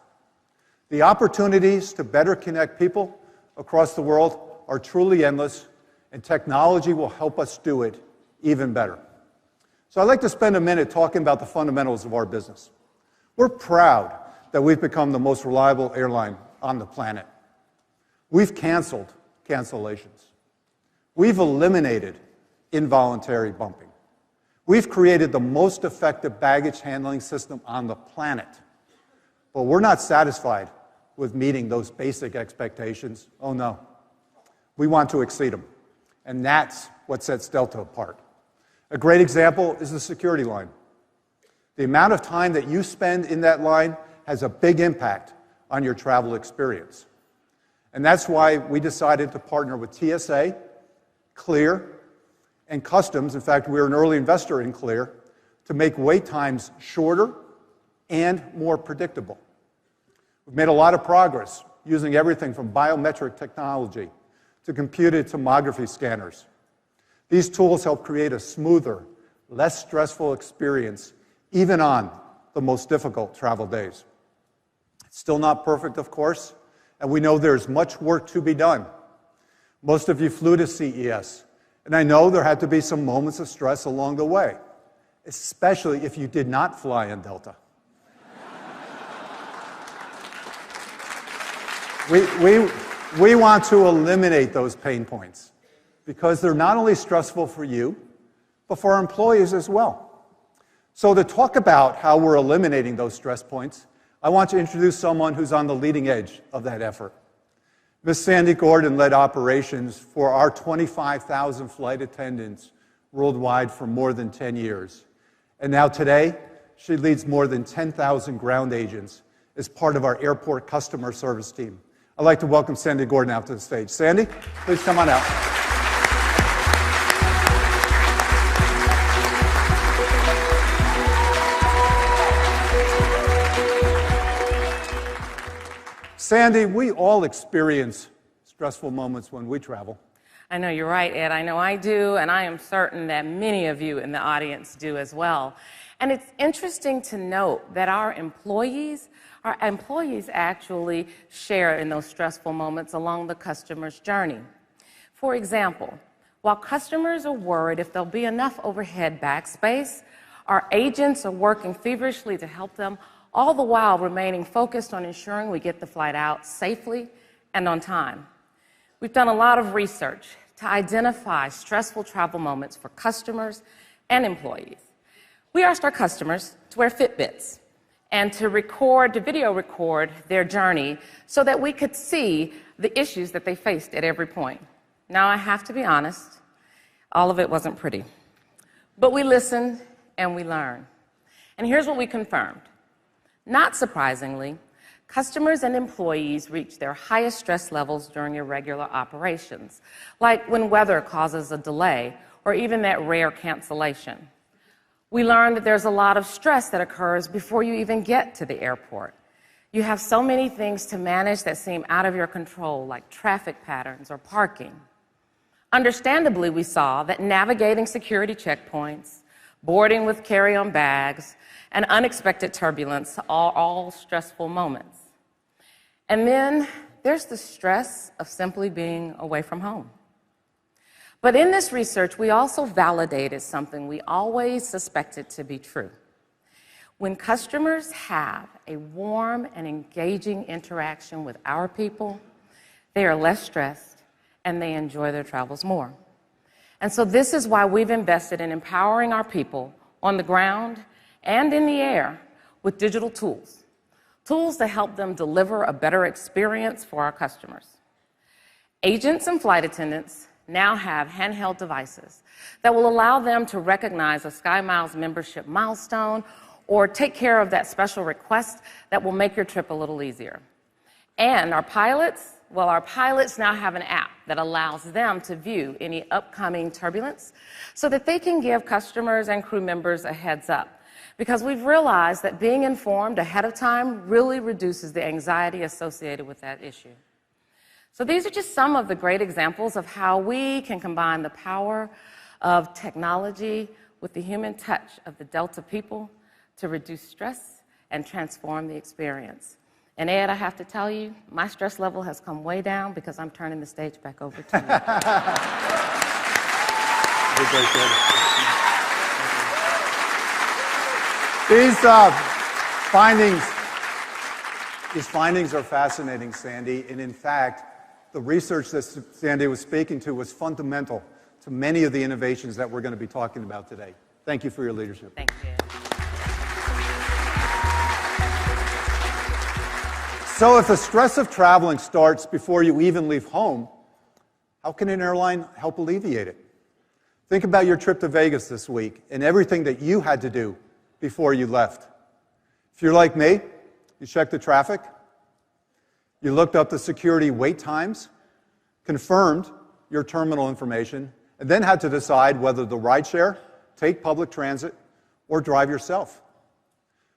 The opportunities to better connect people across the world are truly endless, and technology will help us do it even better. So I'd like to spend a minute talking about the fundamentals of our business. We're proud that we've become the most reliable airline on the planet. We've canceled cancellations. We've eliminated involuntary bumping. We've created the most effective baggage handling system on the planet. But we're not satisfied with meeting those basic expectations. Oh no. We want to exceed them. And that's what sets Delta apart. A great example is the security line. The amount of time that you spend in that line has a big impact on your travel experience. And that's why we decided to partner with TSA, Clear, and Customs. In fact, we're an early investor in Clear to make wait times shorter and more predictable. We've made a lot of progress using everything from biometric technology to computed tomography scanners. These tools help create a smoother, less stressful experience, even on the most difficult travel days. It's still not perfect, of course, and we know there's much work to be done. Most of you flew to CES, and I know there had to be some moments of stress along the way, especially if you did not fly in Delta. We want to eliminate those pain points because they're not only stressful for you, but for our employees as well. So to talk about how we're eliminating those stress points, I want to introduce someone who's on the leading edge of that effort. Ms. Sandy Gordon led operations for our 25,000 flight attendants worldwide for more than 10 years. And now today, she leads more than 10,000 ground agents as part of our airport customer service team. I'd like to welcome Sandy Gordon out to the stage. Sandy, please come on out. Sandy, we all experience stressful moments when we travel. I know you're right, Ed. I know I do, and I am certain that many of you in the audience do as well. And it's interesting to note that our employees actually share in those stressful moments along the customer's journey. For example, while customers are worried if there'll be enough overhead backspace, our agents are working feverishly to help them all the while remaining focused on ensuring we get the flight out safely and on time. We've done a lot of research to identify stressful travel moments for customers and employees. We asked our customers to wear Fitbits and to video record their journey so that we could see the issues that they faced at every point. Now, I have to be honest, all of it wasn't pretty. But we listened and we learned. And here's what we confirmed. Not surprisingly, customers and employees reach their highest stress levels during irregular operations, like when weather causes a delay or even that rare cancellation. We learned that there's a lot of stress that occurs before you even get to the airport. You have so many things to manage that seem out of your control, like traffic patterns or parking. Understandably, we saw that navigating security checkpoints, boarding with carry-on bags, and unexpected turbulence are all stressful moments. And then there's the stress of simply being away from home. But in this research, we also validated something we always suspected to be true. When customers have a warm and engaging interaction with our people, they are less stressed and they enjoy their travels more. And so this is why we've invested in empowering our people on the ground and in the air with digital tools to help them deliver a better experience for our customers. Agents and flight attendants now have handheld devices that will allow them to recognize a SkyMiles membership milestone or take care of that special request that will make your trip a little easier. And our pilots now have an app that allows them to view any upcoming turbulence so that they can give customers and crew members a heads up. Because we've realized that being informed ahead of time really reduces the anxiety associated with that issue. So these are just some of the great examples of how we can combine the power of technology with the human touch of the Delta people to reduce stress and transform the experience. And Ed, I have to tell you, my stress level has come way down because I'm turning the stage back over to you. These findings are fascinating, Sandy, and in fact, the research that Sandy was speaking to was fundamental to many of the innovations that we're going to be talking about today. Thank you for your leadership. Thank you. So if the stress of traveling starts before you even leave home, how can an airline help alleviate it? Think about your trip to Vegas this week and everything that you had to do before you left. If you're like me, you checked the traffic, you looked up the security wait times, confirmed your terminal information, and then had to decide whether to rideshare, take public transit, or drive yourself.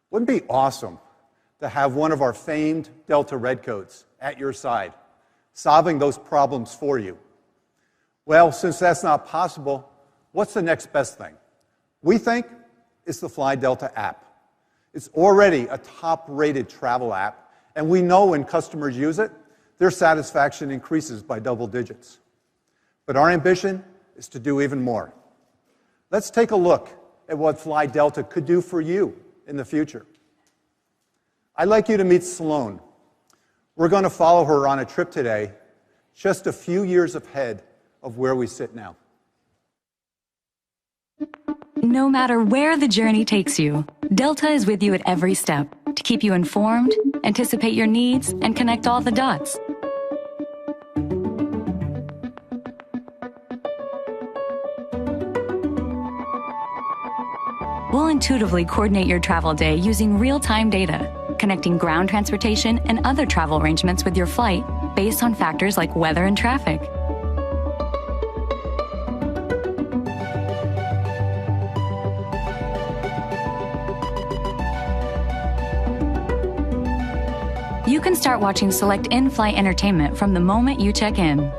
Wouldn't it be awesome to have one of our famed Delta Redcoats at your side, solving those problems for you? Well, since that's not possible, what's the next best thing? We think it's the Fly Delta app. It's already a top-rated travel app, and we know when customers use it, their satisfaction increases by double digits. But our ambition is to do even more. Let's take a look at what Fly Delta could do for you in the future. I'd like you to meet Sloan. We're going to follow her on a trip today, just a few years ahead of where we sit now. No matter where the journey takes you, Delta is with you at every step to keep you informed, anticipate your needs, and connect all the dots. We'll intuitively coordinate your travel day using real-time data, connecting ground transportation and other travel arrangements with your flight based on factors like weather and traffic. You can start watching select in-flight entertainment from the moment you check in.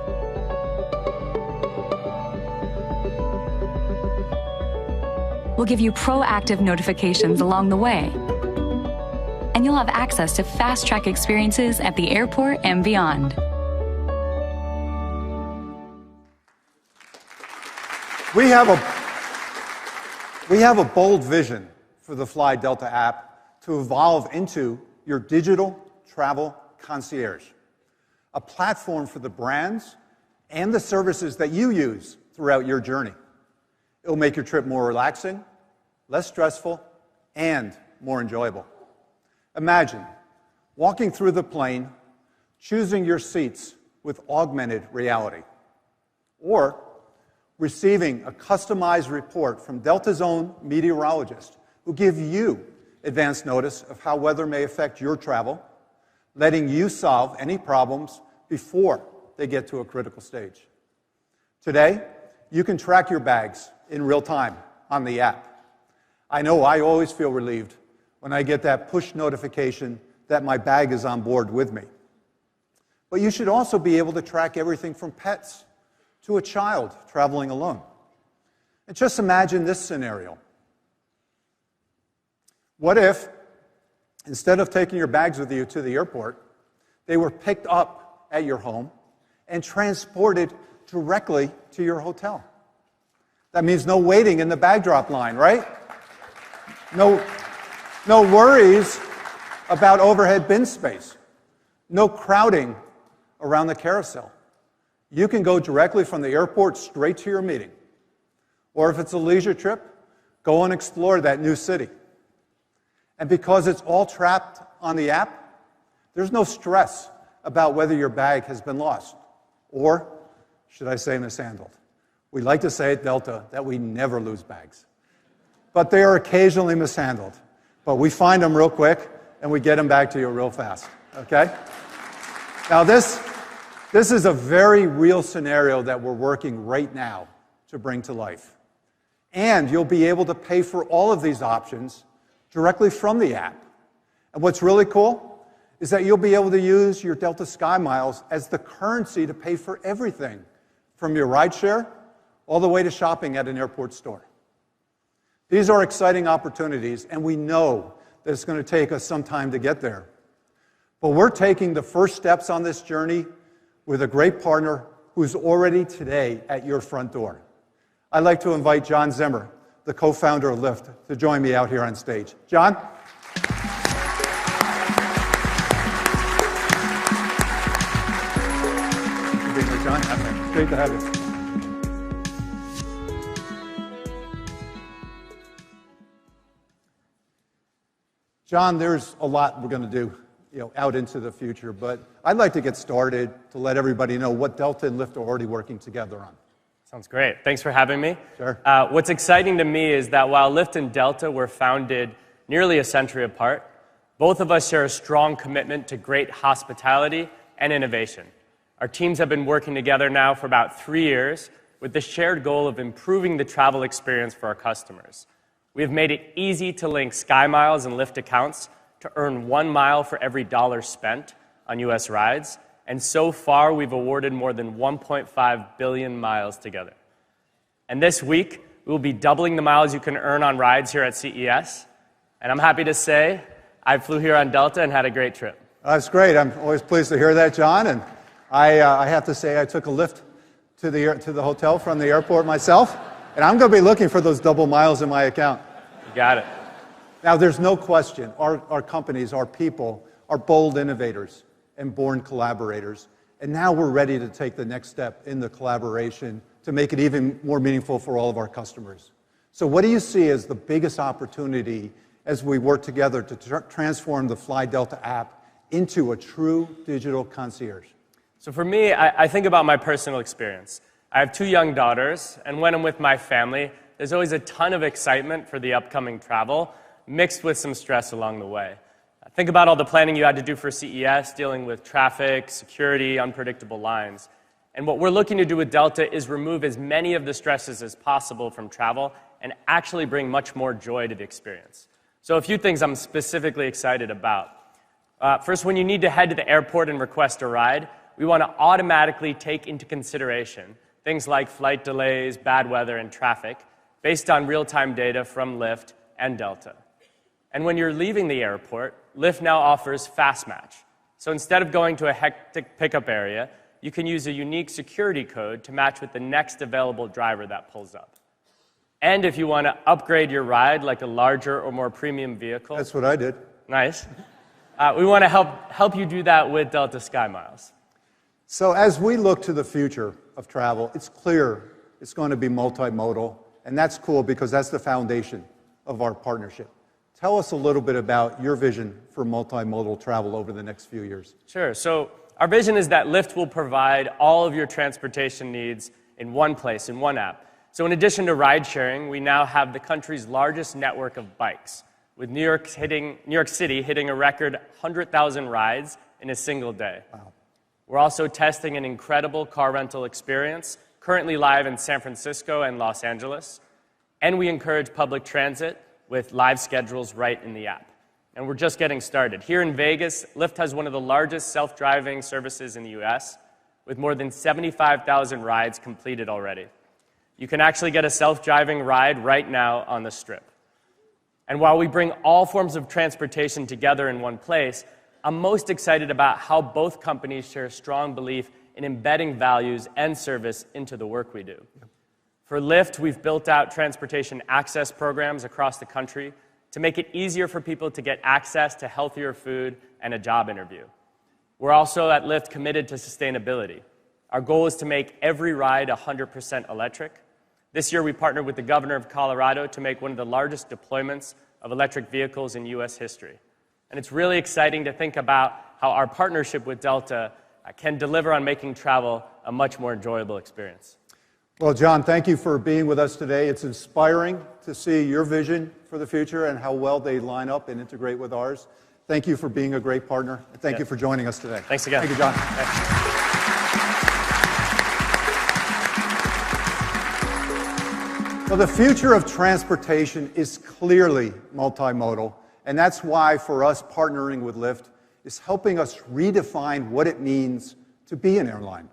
We'll give you proactive notifications along the way. And you'll have access to fast-track experiences at the airport and beyond. We have a bold vision for the Fly Delta app to evolve into your digital travel concierge, a platform for the brands and the services that you use throughout your journey. It will make your trip more relaxing, less stressful, and more enjoyable. Imagine walking through the plane, choosing your seats with augmented reality, or receiving a customized report from Delta's own meteorologist who give you advance notice of how weather may affect your travel, letting you solve any problems before they get to a critical stage. Today, you can track your bags in real time on the app. I know I always feel relieved when I get that push notification that my bag is on board with me. But you should also be able to track everything from pets to a child traveling alone. And just imagine this scenario. What if, instead of taking your bags with you to the airport, they were picked up at your home and transported directly to your hotel? That means no waiting in the bag drop line, right? No worries about overhead bin space. No crowding around the carousel. You can go directly from the airport straight to your meeting. Or if it's a leisure trip, go and explore that new city. And because it's all trapped on the app, there's no stress about whether your bag has been lost. Or, should I say, mishandled. We like to say at Delta that we never lose bags. But they are occasionally mishandled. But we find them real quick, and we get them back to you real fast. Okay? Now this is a very real scenario that we're working right now to bring to life. And you'll be able to pay for all of these options directly from the app. And what's really cool is that you'll be able to use your Delta Sky Miles as the currency to pay for everything, from your rideshare all the way to shopping at an airport store. These are exciting opportunities, and we know that it's going to take us some time to get there. But we're taking the first steps on this journey with a great partner who's already today at your front door. I'd like to invite John Zimmer, the co-founder of Lyft, to join me out here on stage. John? John, great to have you. John, there's a lot we're going to do, out into the future, but I'd like to get started to let everybody know what Delta and Lyft are already working together on. Sounds great. Thanks for having me. Sure. What's exciting to me is that while Lyft and Delta were founded nearly a century apart, both of us share a strong commitment to great hospitality and innovation. Our teams have been working together now for about 3 years with the shared goal of improving the travel experience for our customers. We have made it easy to link Sky Miles and Lyft accounts to earn 1 mile for every dollar spent on U.S. rides, and so far we've awarded more than 1.5 billion miles together. And this week, we will be doubling the miles you can earn on rides here at CES, and I'm happy to say I flew here on Delta and had a great trip. That's great. I'm always pleased to hear that, John, and I have to say I took a Lyft to the hotel from the airport myself, and I'm going to be looking for those double miles in my account. You got it. Now, there's no question our companies, our people, are bold innovators and born collaborators. And now we're ready to take the next step in the collaboration to make it even more meaningful for all of our customers. So what do you see as the biggest opportunity as we work together to transform the Fly Delta app into a true digital concierge? So for me, I think about my personal experience. I have 2 young daughters, and when I'm with my family, there's always a ton of excitement for the upcoming travel, mixed with some stress along the way. Think about all the planning you had to do for CES, dealing with traffic, security, unpredictable lines. And what we're looking to do with Delta is remove as many of the stresses as possible from travel and actually bring much more joy to the experience. So a few things I'm specifically excited about. First, when you need to head to the airport and request a ride, we want to automatically take into consideration things like flight delays, bad weather, and traffic based on real-time data from Lyft and Delta. And when you're leaving the airport, Lyft now offers Fast Match. So instead of going to a hectic pickup area, you can use a unique security code to match with the next available driver that pulls up. And if you want to upgrade your ride, like a larger or more premium vehicle... That's what I did. Nice. We want to help you do that with Delta SkyMiles. So as we look to the future of travel, it's clear it's going to be multimodal, and that's cool because that's the foundation of our partnership. Tell us a little bit about your vision for multimodal travel over the next few years. Sure. So our vision is that Lyft will provide all of your transportation needs in one place, in one app. So in addition to ride-sharing, we now have the country's largest network of bikes, with New York City hitting a record 100,000 rides in a single day. Wow. We're also testing an incredible car rental experience, currently live in San Francisco and Los Angeles. And we encourage public transit with live schedules right in the app. And we're just getting started. Here in Vegas, Lyft has one of the largest self-driving services in the US, with more than 75,000 rides completed already. You can actually get a self-driving ride right now on the Strip. And while we bring all forms of transportation together in one place, I'm most excited about how both companies share a strong belief in embedding values and service into the work we do. For Lyft, we've built out transportation access programs across the country to make it easier for people to get access to healthier food and a job interview. We're also at Lyft committed to sustainability. Our goal is to make every ride 100% electric. This year, we partnered with the governor of Colorado to make one of the largest deployments of electric vehicles in U.S. history. And it's really exciting to think about how our partnership with Delta can deliver on making travel a much more enjoyable experience. Well, John, thank you for being with us today. It's inspiring to see your vision for the future and how well they line up and integrate with ours. Thank you for being a great partner. And thank you for joining us today. Thanks again. Thank you, John. Well, the future of transportation is clearly multimodal, and that's why, for us, partnering with Lyft is helping us redefine what it means to be an airline.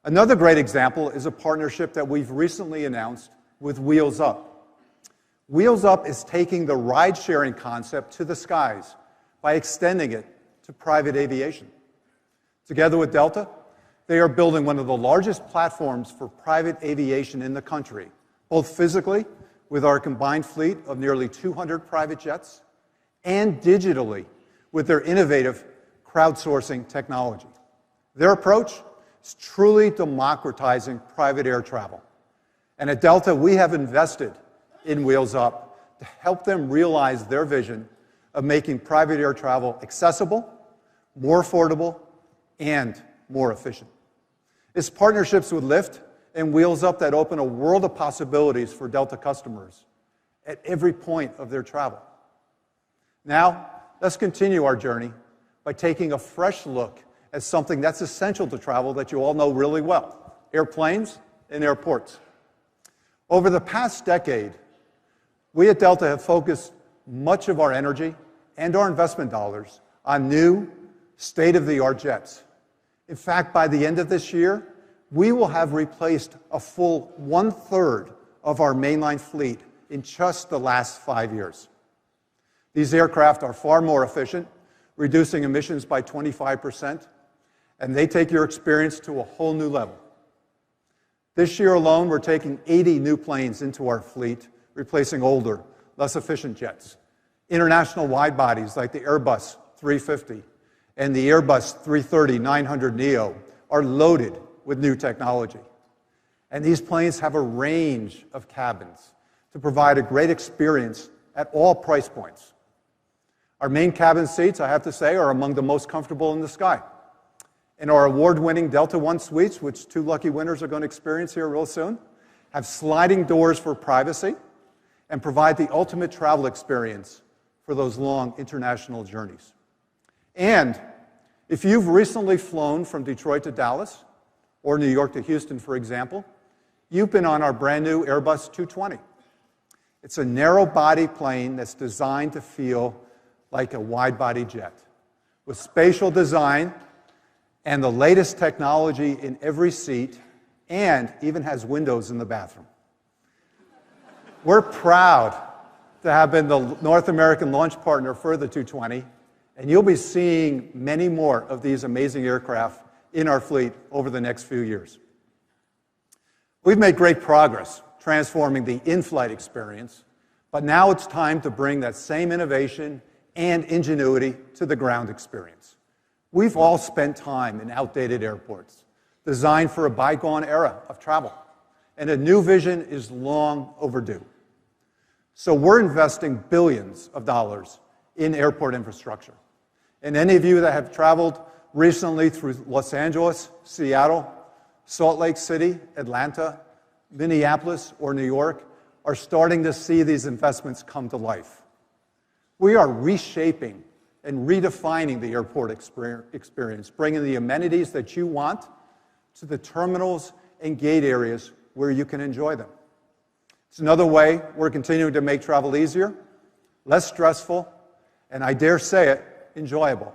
Another great example is a partnership that we've recently announced with Wheels Up. Wheels Up is taking the ride-sharing concept to the skies by extending it to private aviation. Together with Delta, they are building one of the largest platforms for private aviation in the country, both physically, with our combined fleet of nearly 200 private jets, and digitally, with their innovative crowdsourcing technology. Their approach is truly democratizing private air travel. And at Delta, we have invested in Wheels Up to help them realize their vision of making private air travel accessible, more affordable, and more efficient. It's partnerships with Lyft and Wheels Up that open a world of possibilities for Delta customers at every point of their travel. Now, let's continue our journey by taking a fresh look at something that's essential to travel that you all know really well: airplanes and airports. Over the past decade, we at Delta have focused much of our energy and our investment dollars on new, state-of-the-art jets. In fact, by the end of this year, we will have replaced a full 1/3 of our mainline fleet in just the last 5 years. These aircraft are far more efficient, reducing emissions by 25%, and they take your experience to a whole new level. This year alone, we're taking 80 new planes into our fleet, replacing older, less efficient jets. International wide-bodies like the Airbus 350 and the Airbus 330-900neo are loaded with new technology. And these planes have a range of cabins to provide a great experience at all price points. Our main cabin seats, I have to say, are among the most comfortable in the sky. And our award-winning Delta One suites, which 2 lucky winners are going to experience here real soon, have sliding doors for privacy and provide the ultimate travel experience for those long international journeys. And if you've recently flown from Detroit to Dallas, or New York to Houston, for example, you've been on our brand new Airbus 220. It's a narrow-body plane that's designed to feel like a wide-body jet, with spatial design and the latest technology in every seat, and even has windows in the bathroom. We're proud to have been the North American launch partner for the 220, and you'll be seeing many more of these amazing aircraft in our fleet over the next few years. We've made great progress transforming the in-flight experience, but now it's time to bring that same innovation and ingenuity to the ground experience. We've all spent time in outdated airports, designed for a bygone era of travel, and a new vision is long overdue. So we're investing billions of dollars in airport infrastructure. And any of you that have traveled recently through Los Angeles, Seattle, Salt Lake City, Atlanta, Minneapolis, or New York are starting to see these investments come to life. We are reshaping and redefining the airport experience, bringing the amenities that you want to the terminals and gate areas where you can enjoy them. It's another way we're continuing to make travel easier, less stressful, and I dare say it, enjoyable.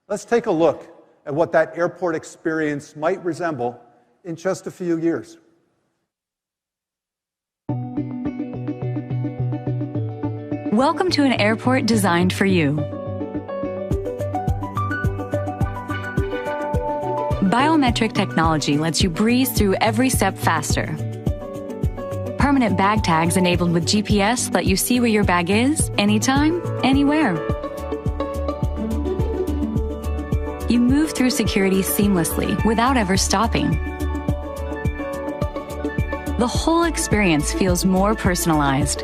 Let's take a look at what that airport experience might resemble in just a few years. Welcome to an airport designed for you. Biometric technology lets you breeze through every step faster. Permanent bag tags enabled with GPS let you see where your bag is, anytime, anywhere. You move through security seamlessly without ever stopping. The whole experience feels more personalized.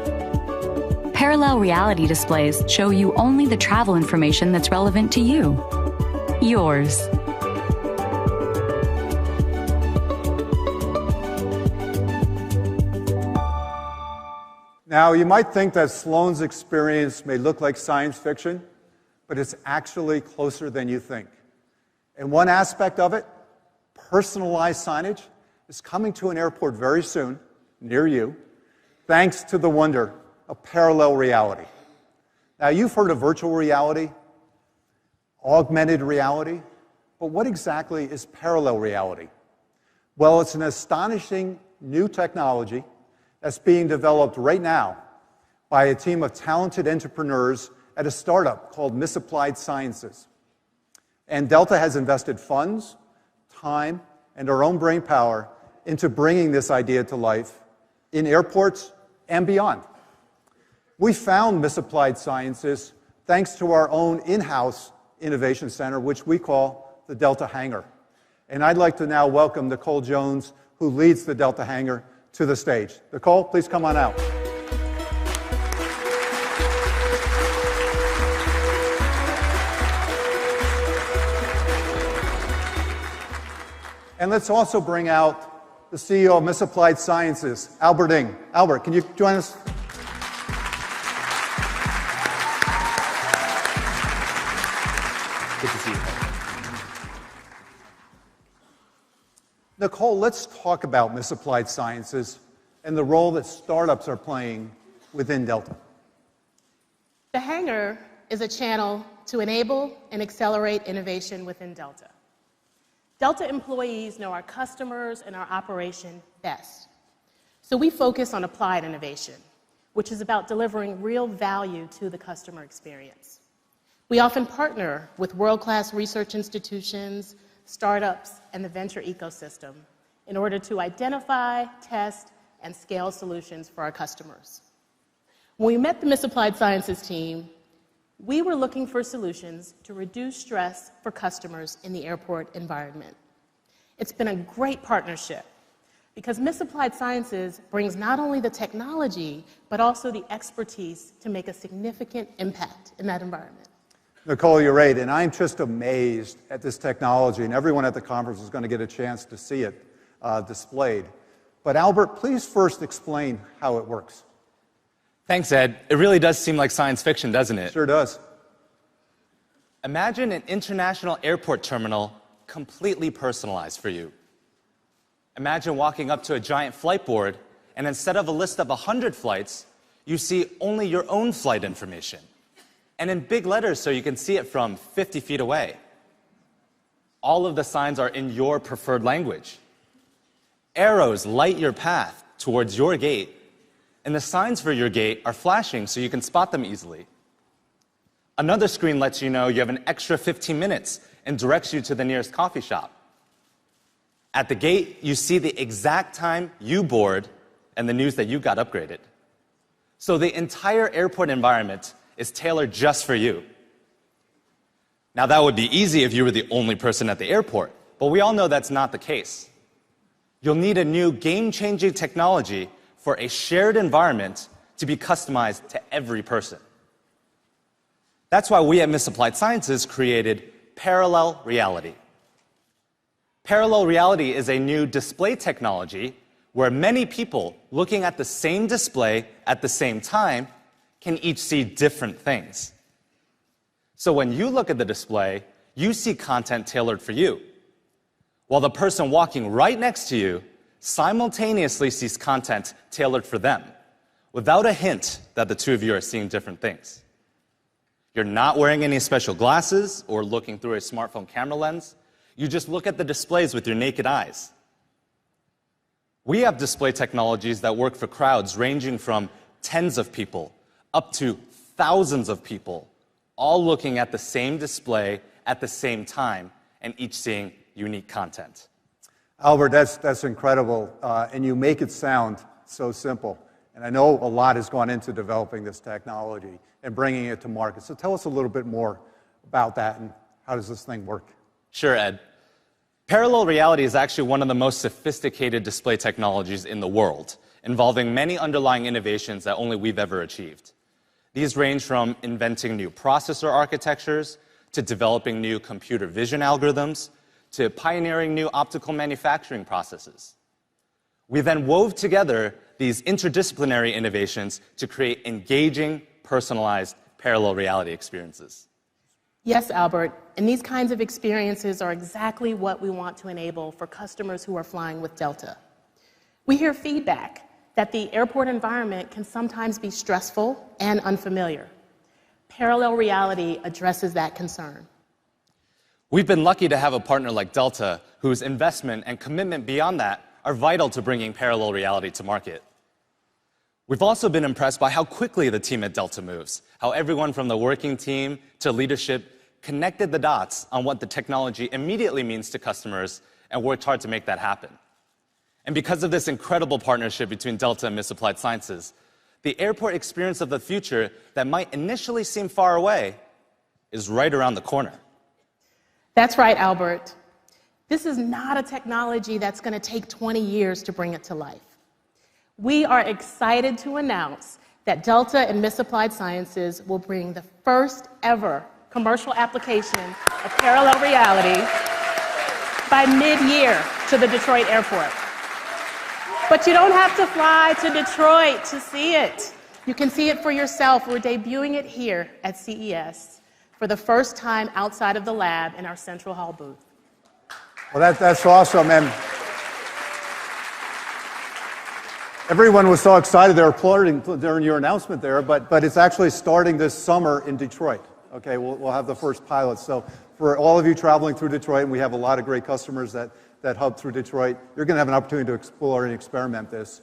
Parallel reality displays show you only the travel information that's relevant to you. Yours. Now, you might think that Sloan's experience may look like science fiction, but it's actually closer than you think. And one aspect of it, personalized signage, is coming to an airport very soon, near you, thanks to the wonder of parallel reality. Now, you've heard of virtual reality, augmented reality, but what exactly is parallel reality? Well, it's an astonishing new technology that's being developed right now by a team of talented entrepreneurs at a startup called Misapplied Sciences. And Delta has invested funds, time, and our own brain power into bringing this idea to life in airports and beyond. We found Misapplied Sciences thanks to our own in-house innovation center, which we call the Delta Hangar. And I'd like to now welcome Nicole Jones, who leads the Delta Hangar, to the stage. Nicole, please come on out. And let's also bring out the CEO of Misapplied Sciences, Albert Ng. Albert, can you join us? Good to see you. Nicole, let's talk about Misapplied Sciences and the role that startups are playing within Delta. The Hangar is a channel to enable and accelerate innovation within Delta. Delta employees know our customers and our operation best. So we focus on applied innovation, which is about delivering real value to the customer experience. We often partner with world-class research institutions, startups, and the venture ecosystem in order to identify, test, and scale solutions for our customers. When we met the Misapplied Sciences team, we were looking for solutions to reduce stress for customers in the airport environment. It's been a great partnership because Misapplied Sciences brings not only the technology, but also the expertise to make a significant impact in that environment. Nicole, you're right, and I'm just amazed at this technology, and everyone at the conference is going to get a chance to see it displayed. But Albert, please first explain how it works. Thanks, Ed. It really does seem like science fiction, doesn't it? Sure does. Imagine an international airport terminal completely personalized for you. Imagine walking up to a giant flight board, and instead of a list of 100 flights, you see only your own flight information. And in big letters so you can see it from 50 feet away. All of the signs are in your preferred language. Arrows light your path towards your gate, and the signs for your gate are flashing so you can spot them easily. Another screen lets you know you have an extra 15 minutes and directs you to the nearest coffee shop. At the gate, you see the exact time you board and the news that you got upgraded. So the entire airport environment is tailored just for you. Now, that would be easy if you were the only person at the airport, but we all know that's not the case. You'll need a new game-changing technology for a shared environment to be customized to every person. That's why we at Misapplied Sciences created Parallel Reality. Parallel reality is a new display technology where many people looking at the same display at the same time can each see different things. So when you look at the display, you see content tailored for you, while the person walking right next to you simultaneously sees content tailored for them, without a hint that the two of you are seeing different things. You're not wearing any special glasses or looking through a smartphone camera lens. You just look at the displays with your naked eyes. We have display technologies that work for crowds ranging from tens of people up to thousands of people, all looking at the same display at the same time and each seeing unique content. Albert, that's incredible, and you make it sound so simple. And I know a lot has gone into developing this technology and bringing it to market. So tell us a little bit more about that and how does this thing work? Sure, Ed. Parallel reality is actually one of the most sophisticated display technologies in the world, involving many underlying innovations that only we've ever achieved. These range from inventing new processor architectures, to developing new computer vision algorithms, to pioneering new optical manufacturing processes. We then wove together these interdisciplinary innovations to create engaging, personalized, parallel reality experiences. Yes, Albert, and these kinds of experiences are exactly what we want to enable for customers who are flying with Delta. We hear feedback that the airport environment can sometimes be stressful and unfamiliar. Parallel reality addresses that concern. We've been lucky to have a partner like Delta, whose investment and commitment beyond that are vital to bringing parallel reality to market. We've also been impressed by how quickly the team at Delta moves, how everyone from the working team to leadership connected the dots on what the technology immediately means to customers and worked hard to make that happen. And because of this incredible partnership between Delta and Misapplied Sciences, the airport experience of the future that might initially seem far away is right around the corner. That's right, Albert. This is not a technology that's going to take 20 years to bring it to life. We are excited to announce that Delta and Misapplied Sciences will bring the first ever commercial application of parallel reality by mid-year to the Detroit airport. But you don't have to fly to Detroit to see it. You can see it for yourself. We're debuting it here at CES for the first time outside of the lab in our Central Hall booth. Well, that's awesome. And everyone was so excited. They were applauding during your announcement there, but it's actually starting this summer in Detroit. Okay, we'll have the first pilot. So for all of you traveling through Detroit, and we have a lot of great customers that hub through Detroit, you're going to have an opportunity to explore and experiment this.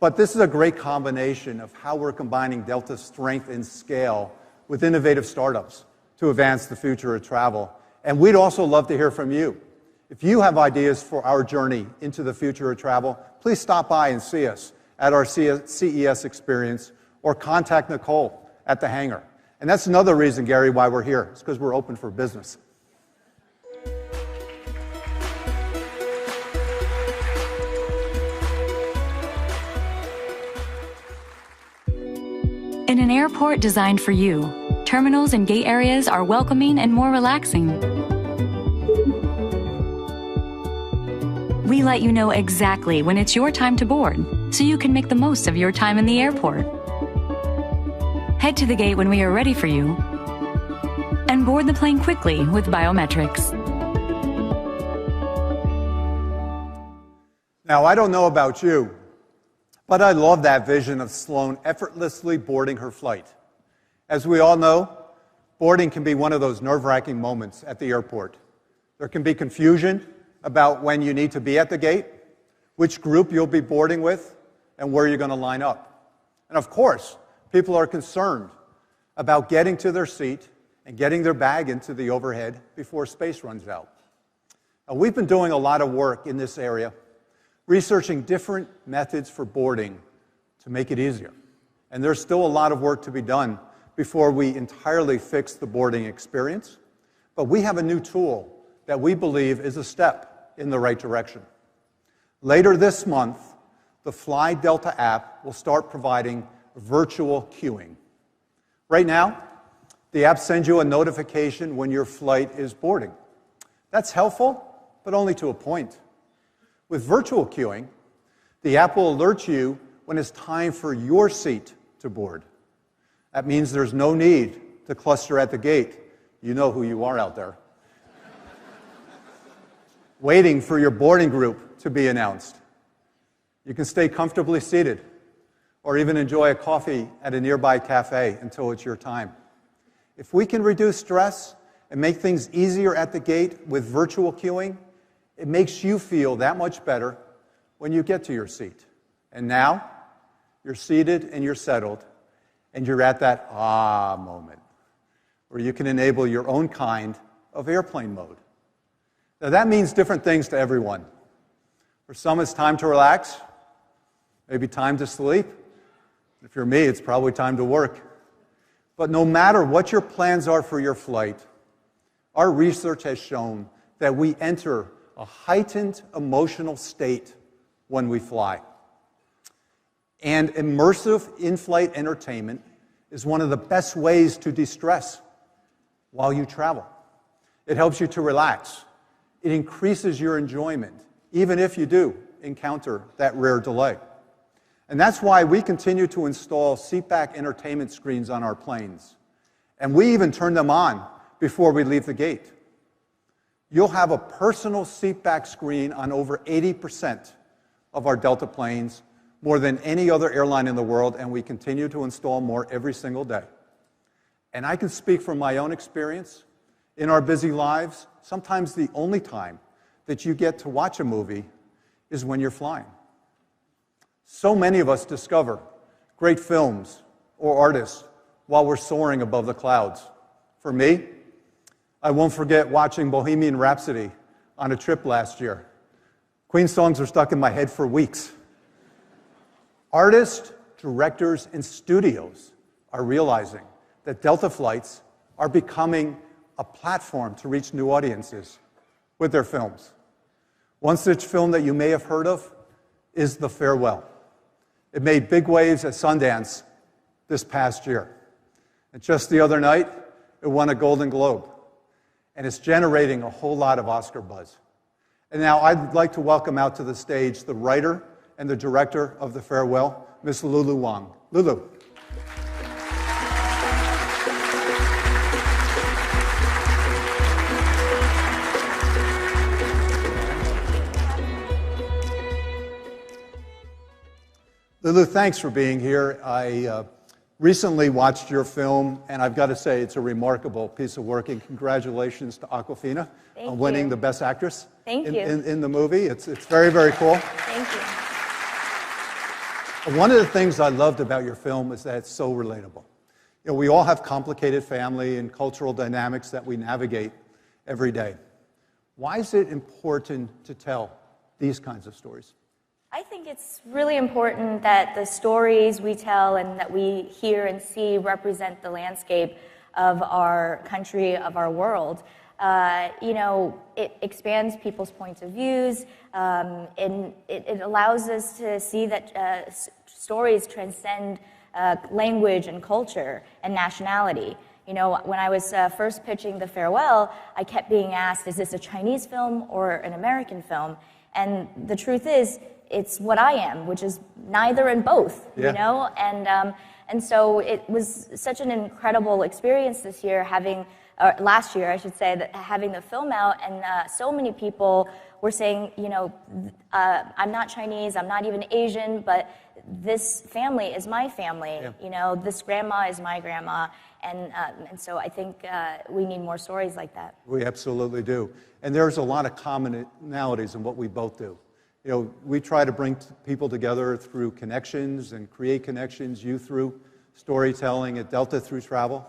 But this is a great combination of how we're combining Delta's strength and scale with innovative startups to advance the future of travel. And we'd also love to hear from you. If you have ideas for our journey into the future of travel, please stop by and see us at our CES experience or contact Nicole at the hangar. And that's another reason, Gary, why we're here. It's because we're open for business. In an airport designed for you, terminals and gate areas are welcoming and more relaxing. We let you know exactly when it's your time to board, so you can make the most of your time in the airport. Head to the gate when we are ready for you, and board the plane quickly with biometrics. Now, I don't know about you, but I love that vision of Sloan effortlessly boarding her flight. As we all know, boarding can be one of those nerve-wracking moments at the airport. There can be confusion about when you need to be at the gate, which group you'll be boarding with, and where you're going to line up. And of course, people are concerned about getting to their seat and getting their bag into the overhead before space runs out. Now, we've been doing a lot of work in this area, researching different methods for boarding to make it easier. And there's still a lot of work to be done before we entirely fix the boarding experience, but we have a new tool that we believe is a step in the right direction. Later this month, the Fly Delta app will start providing virtual queuing. Right now, the app sends you a notification when your flight is boarding. That's helpful, but only to a point. With virtual queuing, the app will alert you when it's time for your seat to board. That means there's no need to cluster at the gate. You know who you are out there. Waiting for your boarding group to be announced. You can stay comfortably seated or even enjoy a coffee at a nearby cafe until it's your time. If we can reduce stress and make things easier at the gate with virtual queuing, it makes you feel that much better when you get to your seat. And now, you're seated and you're settled, and you're at that ah moment where you can enable your own kind of airplane mode. Now, that means different things to everyone. For some, it's time to relax, maybe time to sleep. If you're me, it's probably time to work. But no matter what your plans are for your flight, our research has shown that we enter a heightened emotional state when we fly. And immersive in-flight entertainment is one of the best ways to de-stress while you travel. It helps you to relax. It increases your enjoyment, even if you do encounter that rare delay. And that's why we continue to install seatback entertainment screens on our planes. And we even turn them on before we leave the gate. You'll have a personal seatback screen on over 80% of our Delta planes, more than any other airline in the world, and we continue to install more every single day. And I can speak from my own experience. In our busy lives, sometimes the only time that you get to watch a movie is when you're flying. So many of us discover great films or artists while we're soaring above the clouds. For me, I won't forget watching Bohemian Rhapsody on a trip last year. Queen songs are stuck in my head for weeks. Artists, directors, and studios are realizing that Delta flights are becoming a platform to reach new audiences with their films. One such film that you may have heard of is The Farewell. It made big waves at Sundance this past year. And just the other night, it won a Golden Globe. And it's generating a whole lot of Oscar buzz. And now I'd like to welcome out to the stage the writer and the director of The Farewell, Miss Lulu Wang. Lulu. Lulu, thanks for being here. I recently watched your film, and I've got to say it's a remarkable piece of work, and congratulations to Awkwafina on winning the Best Actress in the movie. It's very, very cool. Thank you. One of the things I loved about your film is that it's so relatable. You know, we all have complicated family and cultural dynamics that we navigate every day. Why is it important to tell these kinds of stories? I think it's really important that the stories we tell and that we hear and see represent the landscape of our country, of our world. You know, it expands people's points of views, and it allows us to see that stories transcend language and culture and nationality. You know, when I was first pitching The Farewell, I kept being asked, is this a Chinese film or an American film? And the truth is, it's what I am, which is neither and both, you know? And so it was such an incredible experience this year last year, I should say, that having the film out, and so many people were saying, you know, I'm not Chinese, I'm not even Asian, but this family is my family, you know, this grandma is my grandma, and so I think we need more stories like that. We absolutely do. And there's a lot of commonalities in what we both do. You know, we try to bring people together through connections and create connections, you through storytelling, at Delta through travel.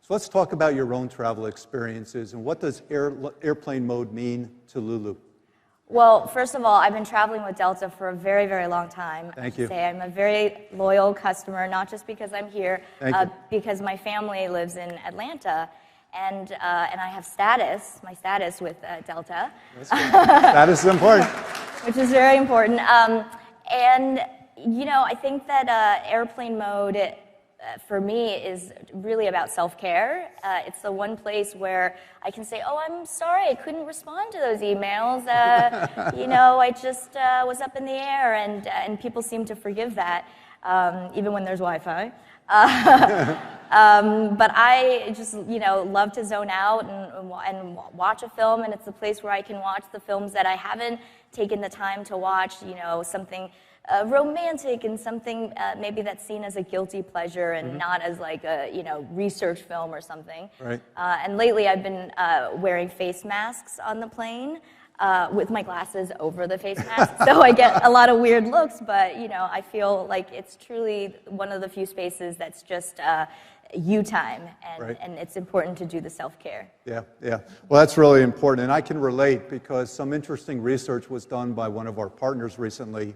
So let's talk about your own travel experiences and what does airplane mode mean to Lulu? Well, first of all, I've been traveling with Delta for a very, very long time. Thank you. I'm a very loyal customer, not just because I'm here, because my family lives in Atlanta, and I have my status with Delta. Status is important. Which is very important. And, you know, I think that airplane mode, for me, is really about self-care. It's the one place where I can say, oh, I'm sorry, I couldn't respond to those emails. You know, I just was up in the air, and people seem to forgive that, even when there's Wi-Fi. But I just, you know, love to zone out and watch a film, and it's the place where I can watch the films that I haven't taken the time to watch, you know, something romantic and something maybe that's seen as a guilty pleasure and not as like a, you know, research film or something. Right. And lately I've been wearing face masks on the plane with my glasses over the face mask, so I get a lot of weird looks, but, you know, I feel like it's truly one of the few spaces that's just you time, and it's important to do the self-care. Yeah. Well, that's really important, and I can relate because some interesting research was done by one of our partners recently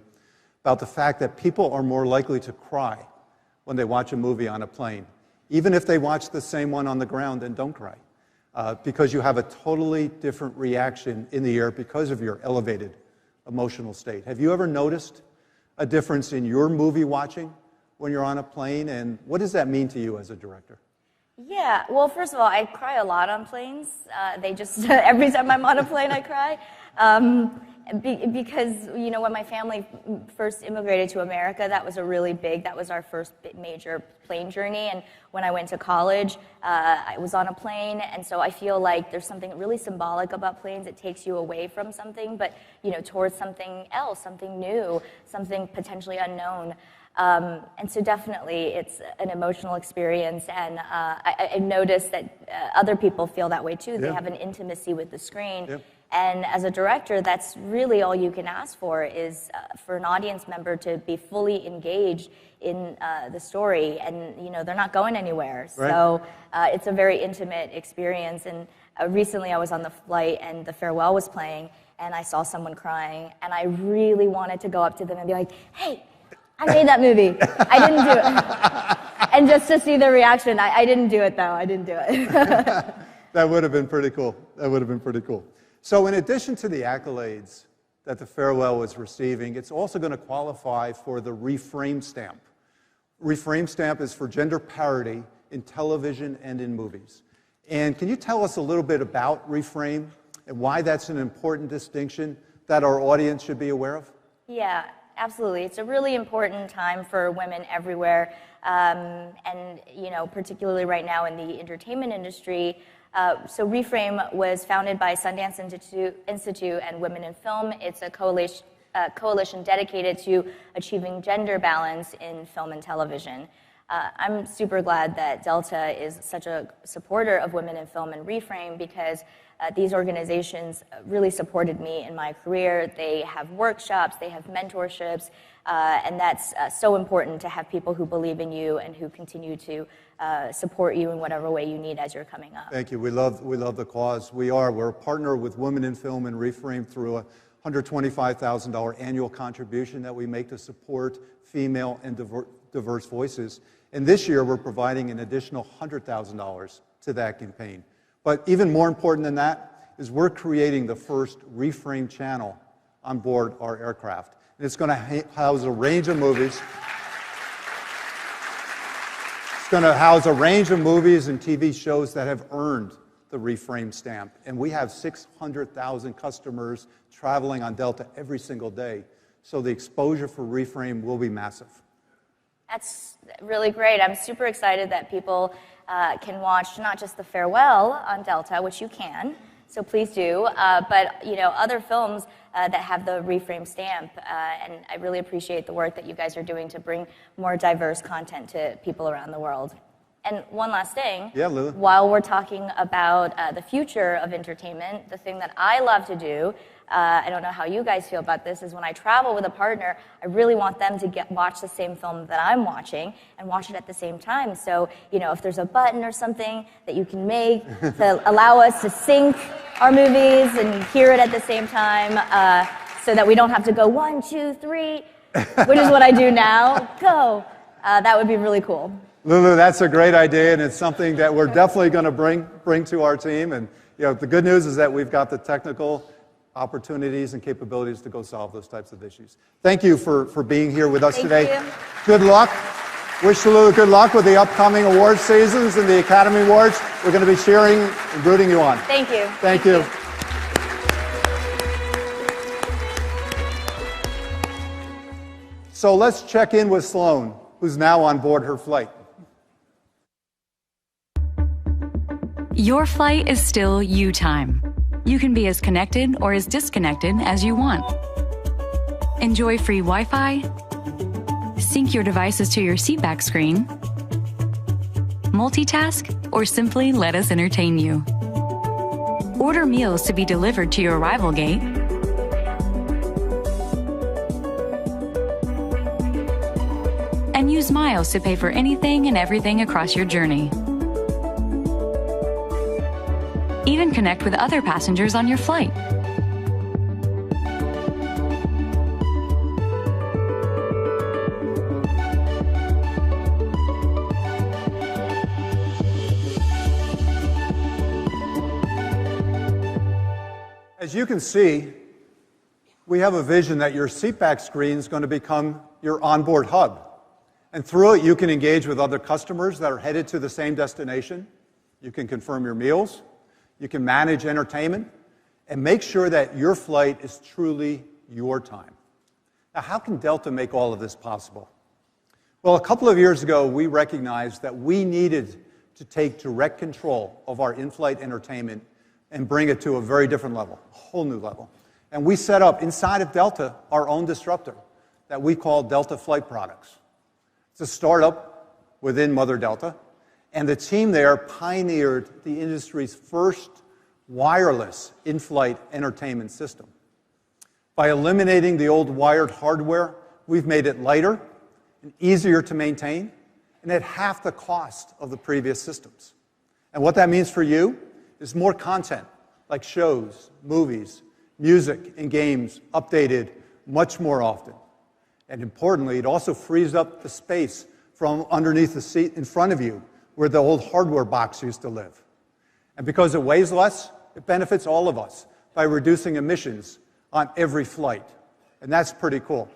about the fact that people are more likely to cry when they watch a movie on a plane, even if they watch the same one on the ground and don't cry, because you have a totally different reaction in the air because of your elevated emotional state. Have you ever noticed a difference in your movie watching when you're on a plane, and what does that mean to you as a director? Yeah, well, first of all, I cry a lot on planes. They just, every time I'm on a plane, I cry. Because, you know, when my family first immigrated to America, that was our first major plane journey. And when I went to college, I was on a plane. And so I feel like there's something really symbolic about planes. It takes you away from something, but, you know, towards something else, something new, something potentially unknown. And so definitely it's an emotional experience, and I've noticed that other people feel that way too. They have an intimacy with the screen. And as a director, that's really all you can ask for, is for an audience member to be fully engaged in the story, and, you know, they're not going anywhere. Right. So it's a very intimate experience. And recently I was on the flight and The Farewell was playing, and I saw someone crying, and I really wanted to go up to them and be like, hey, I made that movie. I didn't do it. And just to see their reaction, I didn't do it, though. I didn't do it. That would have been pretty cool. So in addition to the accolades that The Farewell was receiving, it's also going to qualify for the Reframe Stamp. Reframe Stamp is for gender parity in television and in movies. And can you tell us a little bit about Reframe and why that's an important distinction that our audience should be aware of? Yeah, absolutely. It's a really important time for women everywhere, and, you know, particularly right now in the entertainment industry. So Reframe was founded by Sundance Institute and Women in Film. It's a coalition dedicated to achieving gender balance in film and television. I'm super glad that Delta is such a supporter of Women in Film and Reframe, because these organizations really supported me in my career. They have workshops, they have mentorships, and that's so important to have people who believe in you and who continue to support you in whatever way you need as you're coming up. Thank you. We love the cause. We're a partner with Women in Film and Reframe through a $125,000 annual contribution that we make to support female and diverse voices. And this year, we're providing an additional $100,000 to that campaign. But even more important than that is we're creating the first Reframe channel on board our aircraft. And it's going to house a range of movies. It's going to house a range of movies and TV shows that have earned the Reframe stamp. And we have 600,000 customers traveling on Delta every single day. So the exposure for Reframe will be massive. That's really great. I'm super excited that people can watch not just The Farewell on Delta, which you can, so please do, but, you know, other films that have the Reframe stamp. And I really appreciate the work that you guys are doing to bring more diverse content to people around the world. And one last thing, while we're talking about the future of entertainment, the thing that I love to do I don't know how you guys feel about this, is when I travel with a partner, I really want them to watch the same film that I'm watching and watch it at the same time. So, if there's a button or something that you can make to allow us to sync our movies and hear it at the same time, so that we don't have to go 1, 2, 3, which is what I do now. Go. That would be really cool. Lulu, that's a great idea, and it's something that we're definitely going to bring to our team. And the good news is that we've got the technical opportunities and capabilities to go solve those types of issues. Thank you for being here with us today. Thank you. Good luck. Wish Lulu good luck with the upcoming award seasons and the Academy Awards. We're going to be cheering and rooting you on. Thank you. Thank you. So let's check in with Sloan, who's now on board her flight. Your flight is still you time. You can be as connected or as disconnected as you want. Enjoy free Wi-Fi, sync your devices to your seatback screen, multitask, or simply let us entertain you. Order meals to be delivered to your arrival gate, and use miles to pay for anything and everything across your journey. Even connect with other passengers on your flight. As you can see, we have a vision that your seatback screen is going to become your onboard hub. And through it, you can engage with other customers that are headed to the same destination. You can confirm your meals. You can manage entertainment and make sure that your flight is truly your time. Now, how can Delta make all of this possible? Well, a couple of years ago, we recognized that we needed to take direct control of our in-flight entertainment and bring it to a very different level, a whole new level. And we set up inside of Delta our own disruptor that we call Delta Flight Products. It's a startup within Mother Delta. And the team there pioneered the industry's first wireless in-flight entertainment system. By eliminating the old wired hardware, we've made it lighter and easier to maintain, and at half the cost of the previous systems. And what that means for you is more content, like shows, movies, music, and games, updated much more often. And importantly, it also frees up the space from underneath the seat in front of you, where the old hardware box used to live. And because it weighs less, it benefits all of us by reducing emissions on every flight. And that's pretty cool.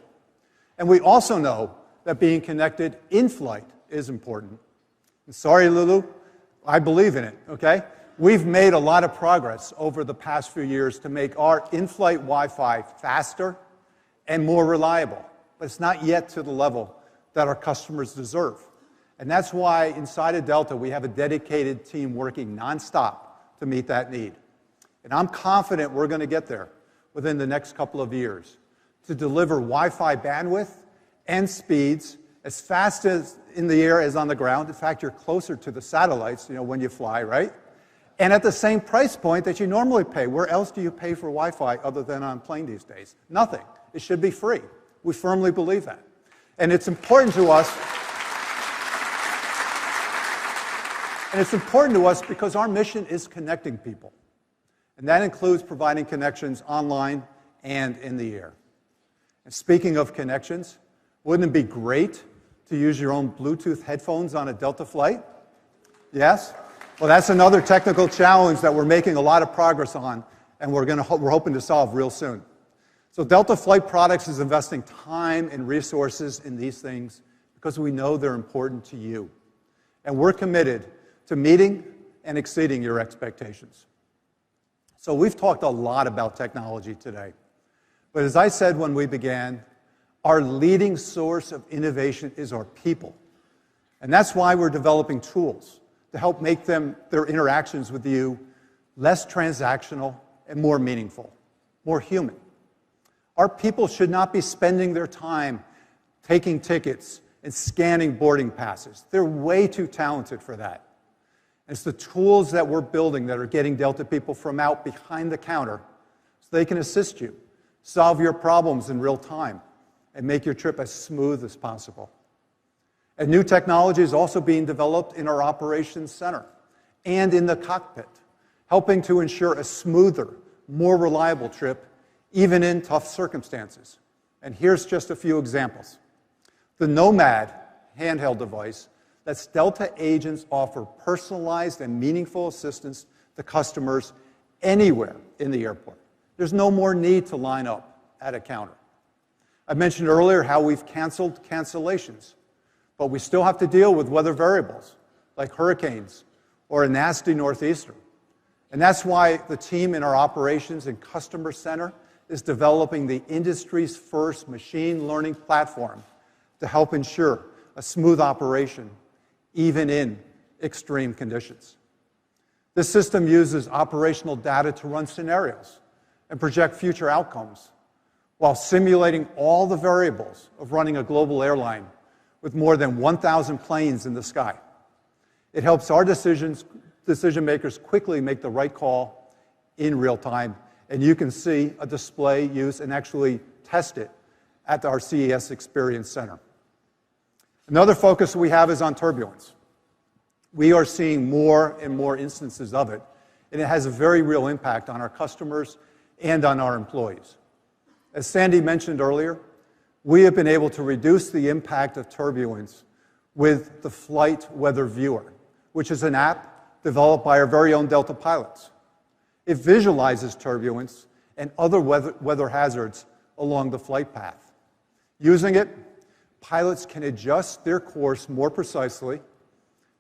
And we also know that being connected in flight is important. And sorry, Lulu, I believe in it, okay? We've made a lot of progress over the past few years to make our in-flight Wi-Fi faster and more reliable. But it's not yet to the level that our customers deserve. And that's why inside of Delta, we have a dedicated team working nonstop to meet that need. And I'm confident we're going to get there within the next couple of years to deliver Wi-Fi bandwidth and speeds as fast as in the air as on the ground. In fact, you're closer to the satellites, when you fly, right? And at the same price point that you normally pay. Where else do you pay for Wi-Fi other than on plane these days? Nothing. It should be free. We firmly believe that. And it's important to us. And it's important to us because our mission is connecting people. And that includes providing connections online and in the air. And speaking of connections, wouldn't it be great to use your own Bluetooth headphones on a Delta flight? Yes? Well, that's another technical challenge that we're making a lot of progress on, and we're hoping to solve real soon. So Delta Flight Products is investing time and resources in these things because we know they're important to you. And we're committed to meeting and exceeding your expectations. So we've talked a lot about technology today. But as I said when we began, our leading source of innovation is our people. And that's why we're developing tools to help make their interactions with you less transactional and more meaningful, more human. Our people should not be spending their time taking tickets and scanning boarding passes. They're way too talented for that. It's the tools that we're building that are getting Delta people from out behind the counter they can assist you, solve your problems in real time, and make your trip as smooth as possible. And new technology is also being developed in our operations center and in the cockpit, helping to ensure a smoother, more reliable trip, even in tough circumstances. And here's just a few examples. The Nomad handheld device lets Delta agents offer personalized and meaningful assistance to customers anywhere in the airport. There's no more need to line up at a counter. I mentioned earlier how we've canceled cancellations, but we still have to deal with weather variables like hurricanes or a nasty northeaster. And that's why the team in our operations and customer center is developing the industry's first machine learning platform to help ensure a smooth operation, even in extreme conditions. This system uses operational data to run scenarios and project future outcomes while simulating all the variables of running a global airline with more than 1,000 planes in the sky. It helps our decision makers quickly make the right call in real time, and you can see a display used and actually test it at our CES Experience Center. Another focus we have is on turbulence. We are seeing more and more instances of it, and it has a very real impact on our customers and on our employees. As Sandy mentioned earlier, we have been able to reduce the impact of turbulence with the Flight Weather Viewer, which is an app developed by our very own Delta pilots. It visualizes turbulence and other weather hazards along the flight path. Using it, pilots can adjust their course more precisely,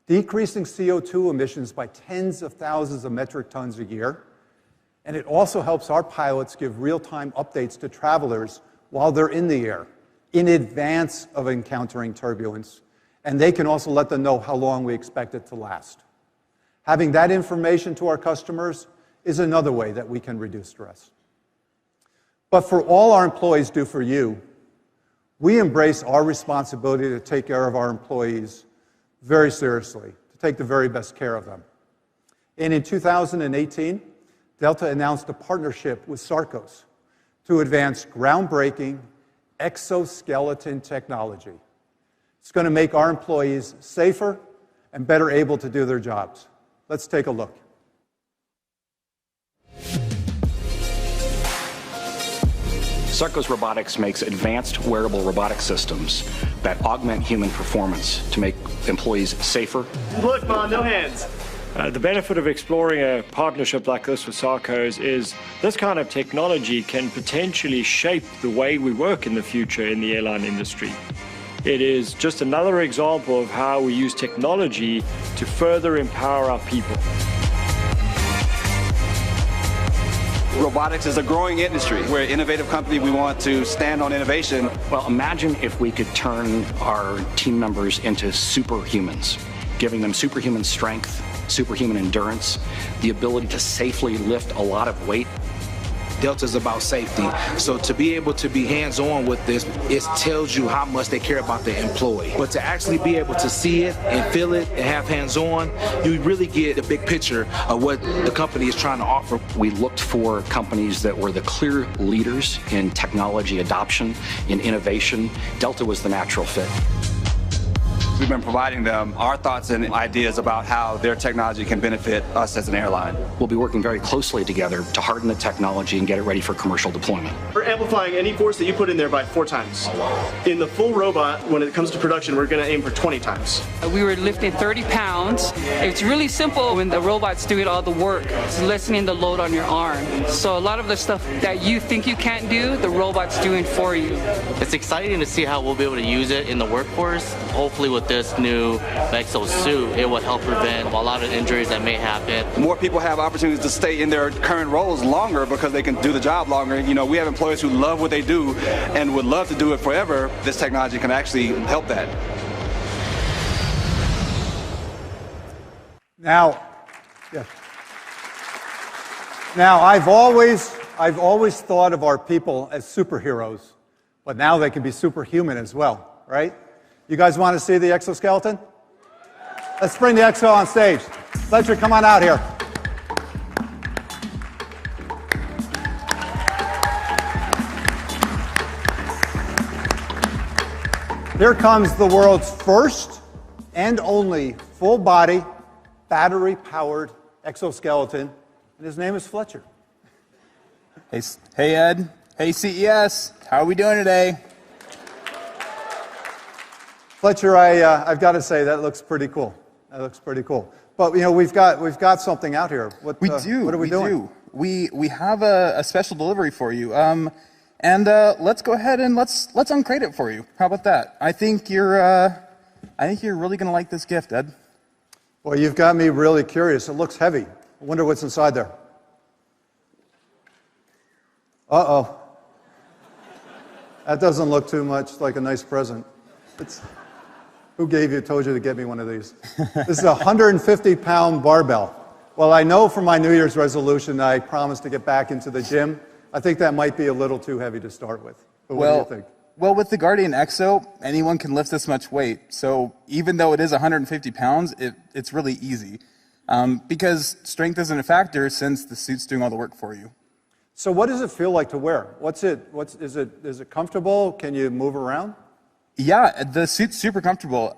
decreasing CO2 emissions by tens of thousands of metric tons a year. And it also helps our pilots give real-time updates to travelers while they're in the air, in advance of encountering turbulence. And they can also let them know how long we expect it to last. Having that information to our customers is another way that we can reduce stress. But for all our employees do for you, we embrace our responsibility to take care of our employees very seriously, to take the very best care of them. And in 2018, Delta announced a partnership with Sarcos to advance groundbreaking exoskeleton technology. It's going to make our employees safer and better able to do their jobs. Let's take a look. Sarcos Robotics makes advanced wearable robotic systems that augment human performance to make employees safer. Look, Mom, no hands. The benefit of exploring a partnership like this with Sarcos is this kind of technology can potentially shape the way we work in the future in the airline industry. It is just another example of how we use technology to further empower our people. Robotics is a growing industry. We're an innovative company. We want to stand on innovation. Well, imagine if we could turn our team members into superhumans, giving them superhuman strength, superhuman endurance, the ability to safely lift a lot of weight. Delta is about safety. So to be able to be hands-on with this, it tells you how much they care about the employee. But to actually be able to see it and feel it and have hands-on, you really get a big picture of what the company is trying to offer. We looked for companies that were the clear leaders in technology adoption, in innovation. Delta was the natural fit. We've been providing them our thoughts and ideas about how their technology can benefit us as an airline. We'll be working very closely together to harden the technology and get it ready for commercial deployment. We're amplifying any force that you put in there by 4 times. In the full robot, when it comes to production, we're going to aim for 20 times. We were lifting 30 pounds. It's really simple when the robot's doing all the work. It's lessening the load on your arm. So a lot of the stuff that you think you can't do, the robot's doing for you. It's exciting to see how we'll be able to use it in the workforce. Hopefully with this new exosuit, it will help prevent a lot of injuries that may happen. More people have opportunities to stay in their current roles longer because they can do the job longer. You know, we have employees who love what they do and would love to do it forever. This technology can actually help that. Now, I've always thought of our people as superheroes, but now they can be superhuman as well, right? You guys want to see the exoskeleton? Let's bring the exo on stage. Fletcher, come on out here. Here comes the world's first and only full-body, battery-powered exoskeleton, and his name is Fletcher. Hey, Ed. Hey, CES. How are we doing today? Fletcher, I've got to say, that looks pretty cool. That looks pretty cool. But, you know, we've got something out here. What are we doing? We have a special delivery for you. And let's go ahead and let's uncrate it for you. How about that? I think you're really going to like this gift, Ed. Well, you've got me really curious. It looks heavy. I wonder what's inside there. Uh-oh. That doesn't look too much like a nice present. Who told you to get me one of these? This is a 150-pound barbell. Well, I know from my New Year's resolution that I promised to get back into the gym. I think that might be a little too heavy to start with. But what do you think? Well, with the Guardian Exo, anyone can lift this much weight. So even though it is 150 pounds, it's really easy. Because strength isn't a factor since the suit's doing all the work for you. So what does it feel like to wear? Is it comfortable? Can you move around? Yeah, the suit's super comfortable.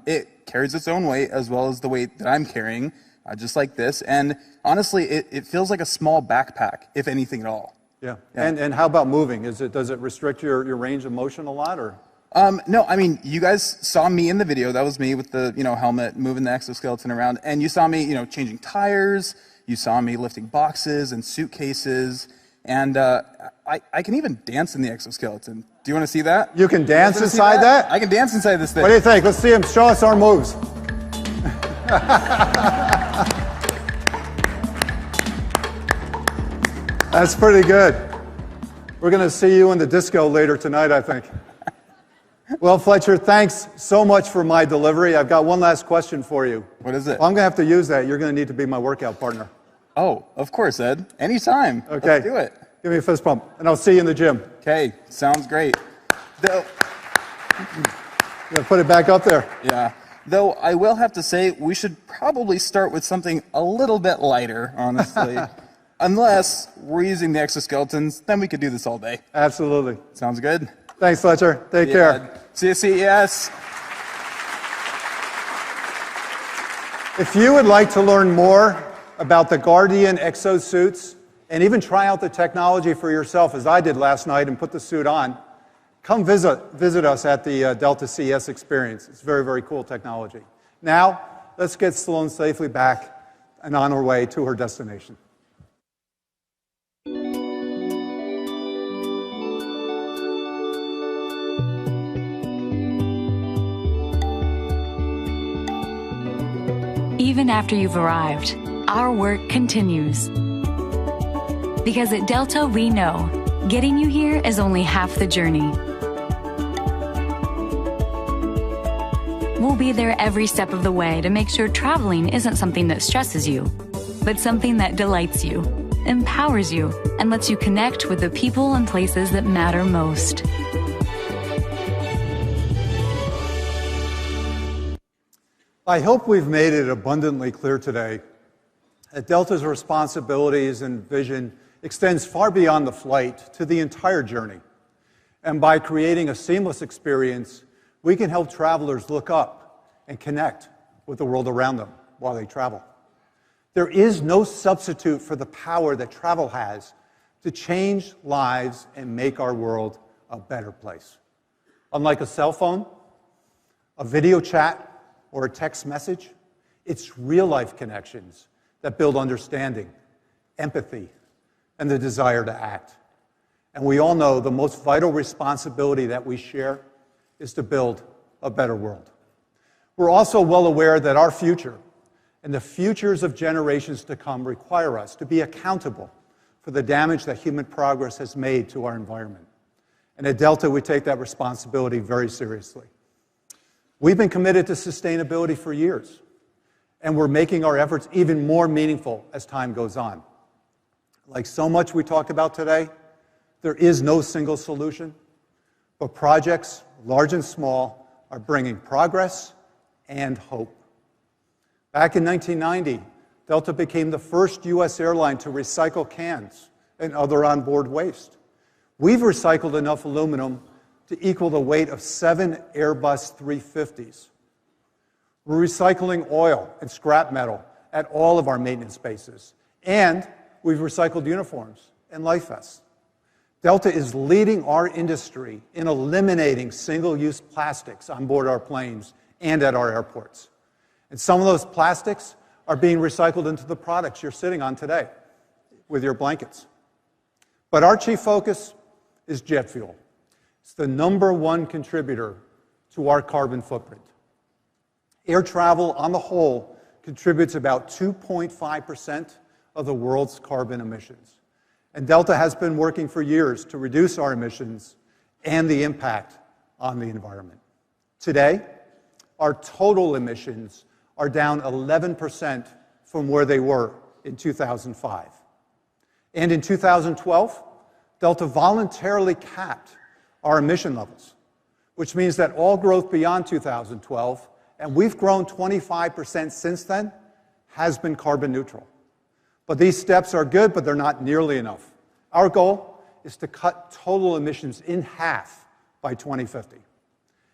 It carries its own weight as well as the weight that I'm carrying, just like this. And honestly, it feels like a small backpack, if anything at all. Yeah. And how about moving? Does it restrict your range of motion a lot, or? No, I mean, you guys saw me in the video. That was me with the helmet, moving the exoskeleton around, and you saw me changing tires. You saw me lifting boxes and suitcases, and I can even dance in the exoskeleton. Do you want to see that? You can dance inside that? I can dance inside this thing. What do you think? Let's see him. Show us our moves. That's pretty good. We're going to see you in the disco later tonight, I think. Well, Fletcher, thanks so much for my delivery. I've got one last question for you. What is it? Well, I'm going to have to use that. You're going to need to be my workout partner. Oh, of course, Ed. Anytime. Okay. Let's do it. Give me a fist bump, and I'll see you in the gym. Okay, sounds great. You gotta put it back up there. Yeah. Though I will have to say, we should probably start with something a little bit lighter, honestly. Unless we're using the exoskeletons, then we could do this all day. Absolutely. Sounds good. Thanks, Fletcher. Take care. See you, CES. If you would like to learn more about the Guardian exosuits and even try out the technology for yourself, as I did last night and put the suit on, come visit us at the Delta CES experience. It's very, very cool technology. Now, let's get Sloan safely back and on her way to her destination. Even after you've arrived, our work continues. Because at Delta, we know getting you here is only half the journey. We'll be there every step of the way to make sure traveling isn't something that stresses you, but something that delights you, empowers you, and lets you connect with the people and places that matter most. I hope we've made it abundantly clear today that Delta's responsibilities and vision extends far beyond the flight to the entire journey. And by creating a seamless experience, we can help travelers look up and connect with the world around them while they travel. There is no substitute for the power that travel has to change lives and make our world a better place. Unlike a cell phone, a video chat, or a text message, it's real-life connections that build understanding, empathy, and the desire to act. And we all know the most vital responsibility that we share is to build a better world. We're also well aware that our future and the futures of generations to come require us to be accountable for the damage that human progress has made to our environment. And at Delta, we take that responsibility very seriously. We've been committed to sustainability for years, and we're making our efforts even more meaningful as time goes on. Like so much we talked about today, there is no single solution, but projects, large and small, are bringing progress and hope. Back in 1990, Delta became the first U.S. airline to recycle cans and other onboard waste. We've recycled enough aluminum to equal the weight of 7 Airbus 350s. We're recycling oil and scrap metal at all of our maintenance bases. And we've recycled uniforms and life vests. Delta is leading our industry in eliminating single-use plastics on board our planes and at our airports. And some of those plastics are being recycled into the products you're sitting on today with your blankets. But our chief focus is jet fuel. It's the #1 contributor to our carbon footprint. Air travel on the whole contributes about 2.5% of the world's carbon emissions. And Delta has been working for years to reduce our emissions and the impact on the environment. Today, our total emissions are down 11% from where they were in 2005. And in 2012, Delta voluntarily capped our emission levels, which means that all growth beyond 2012, and we've grown 25% since then, has been carbon neutral. But these steps are good, but they're not nearly enough. Our goal is to cut total emissions in half by 2050.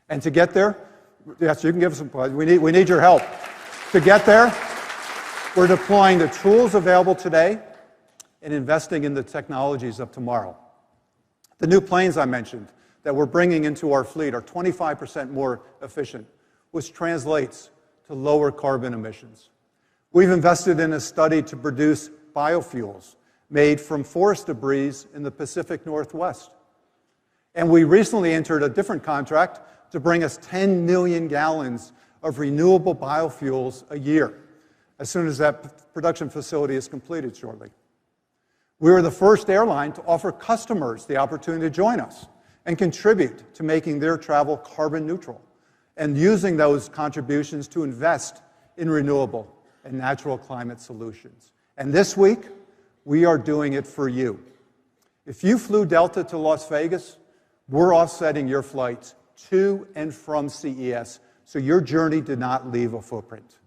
And to get there, yes, you can give us some applause. We need your help. To get there, we're deploying the tools available today and investing in the technologies of tomorrow. The new planes I mentioned that we're bringing into our fleet are 25% more efficient, which translates to lower carbon emissions. We've invested in a study to produce biofuels made from forest debris in the Pacific Northwest. And we recently entered a different contract to bring us 10 million gallons of renewable biofuels a year, as soon as that production facility is completed shortly. We were the first airline to offer customers the opportunity to join us and contribute to making their travel carbon neutral and using those contributions to invest in renewable and natural climate solutions. And this week, we are doing it for you. If you flew Delta to Las Vegas, we're offsetting your flights to and from CES, so your journey did not leave a footprint.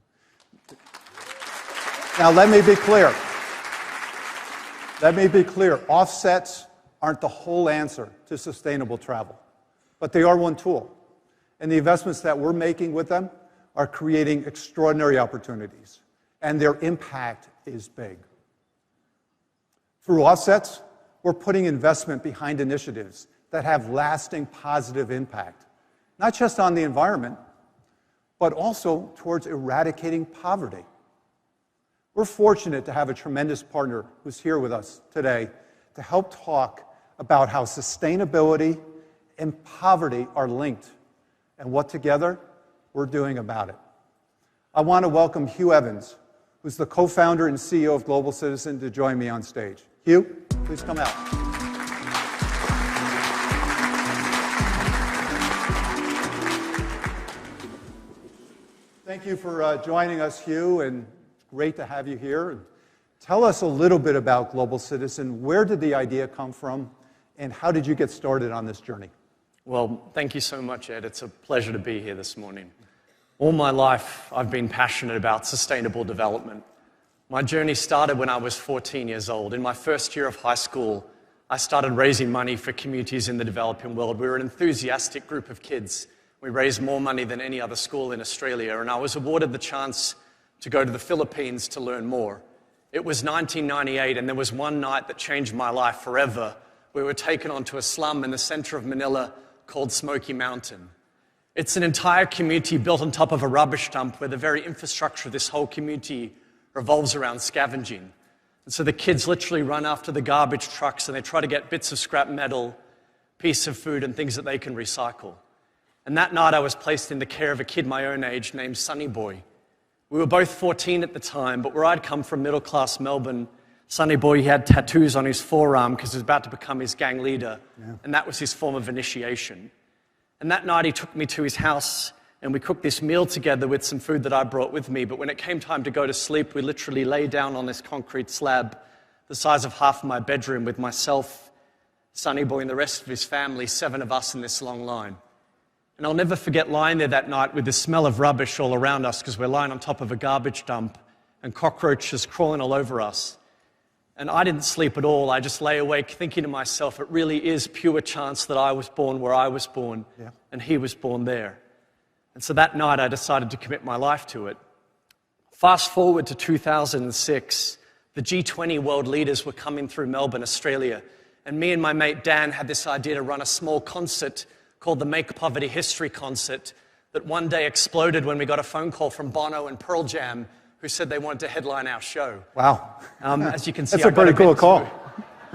Now, let me be clear. Offsets aren't the whole answer to sustainable travel, but they are one tool. And the investments that we're making with them are creating extraordinary opportunities, and their impact is big. Through offsets, we're putting investment behind initiatives that have lasting positive impact, not just on the environment, but also towards eradicating poverty. We're fortunate to have a tremendous partner who's here with us today to help talk about how sustainability and poverty are linked and what together we're doing about it. I want to welcome Hugh Evans, who's the co-founder and CEO of Global Citizen, to join me on stage. Hugh, please come out. Thank you for joining us, Hugh, and it's great to have you here. Tell us a little bit about Global Citizen. Where did the idea come from, and how did you get started on this journey? Well, thank you so much, Ed. It's a pleasure to be here this morning. All my life, I've been passionate about sustainable development. My journey started when I was 14 years old. In my first year of high school, I started raising money for communities in the developing world. We were an enthusiastic group of kids. We raised more money than any other school in Australia, and I was awarded the chance to go to the Philippines to learn more. It was 1998, and there was one night that changed my life forever. We were taken onto a slum in the center of Manila called Smoky Mountain. It's an entire community built on top of a rubbish dump where the very infrastructure of this whole community revolves around scavenging. And so the kids literally run after the garbage trucks and they try to get bits of scrap metal, piece of food, and things that they can recycle. And that night I was placed in the care of a kid my own age named Sonny Boy. We were both 14 at the time, but where I'd come from, middle-class Melbourne, Sonny Boy, he had tattoos on his forearm because he was about to become his gang leader, and that was his form of initiation. And that night he took me to his house, and we cooked this meal together with some food that I brought with me, but when it came time to go to sleep, we literally lay down on this concrete slab the size of half my bedroom with myself, Sonny Boy, and the rest of his family, 7 of us in this long line. And I'll never forget lying there that night with the smell of rubbish all around us because we're lying on top of a garbage dump and cockroaches crawling all over us. And I didn't sleep at all. I just lay awake thinking to myself, it really is pure chance that I was born where I was born, and he was born there. And so that night I decided to commit my life to it. Fast forward to 2006, the G20 world leaders were coming through Melbourne, Australia, and me and my mate Dan had this idea to run a small concert called the Make Poverty History Concert that one day exploded when we got a phone call from Bono and Pearl Jam, who said they wanted to headline our show. Wow. As you can see, that's a pretty cool call.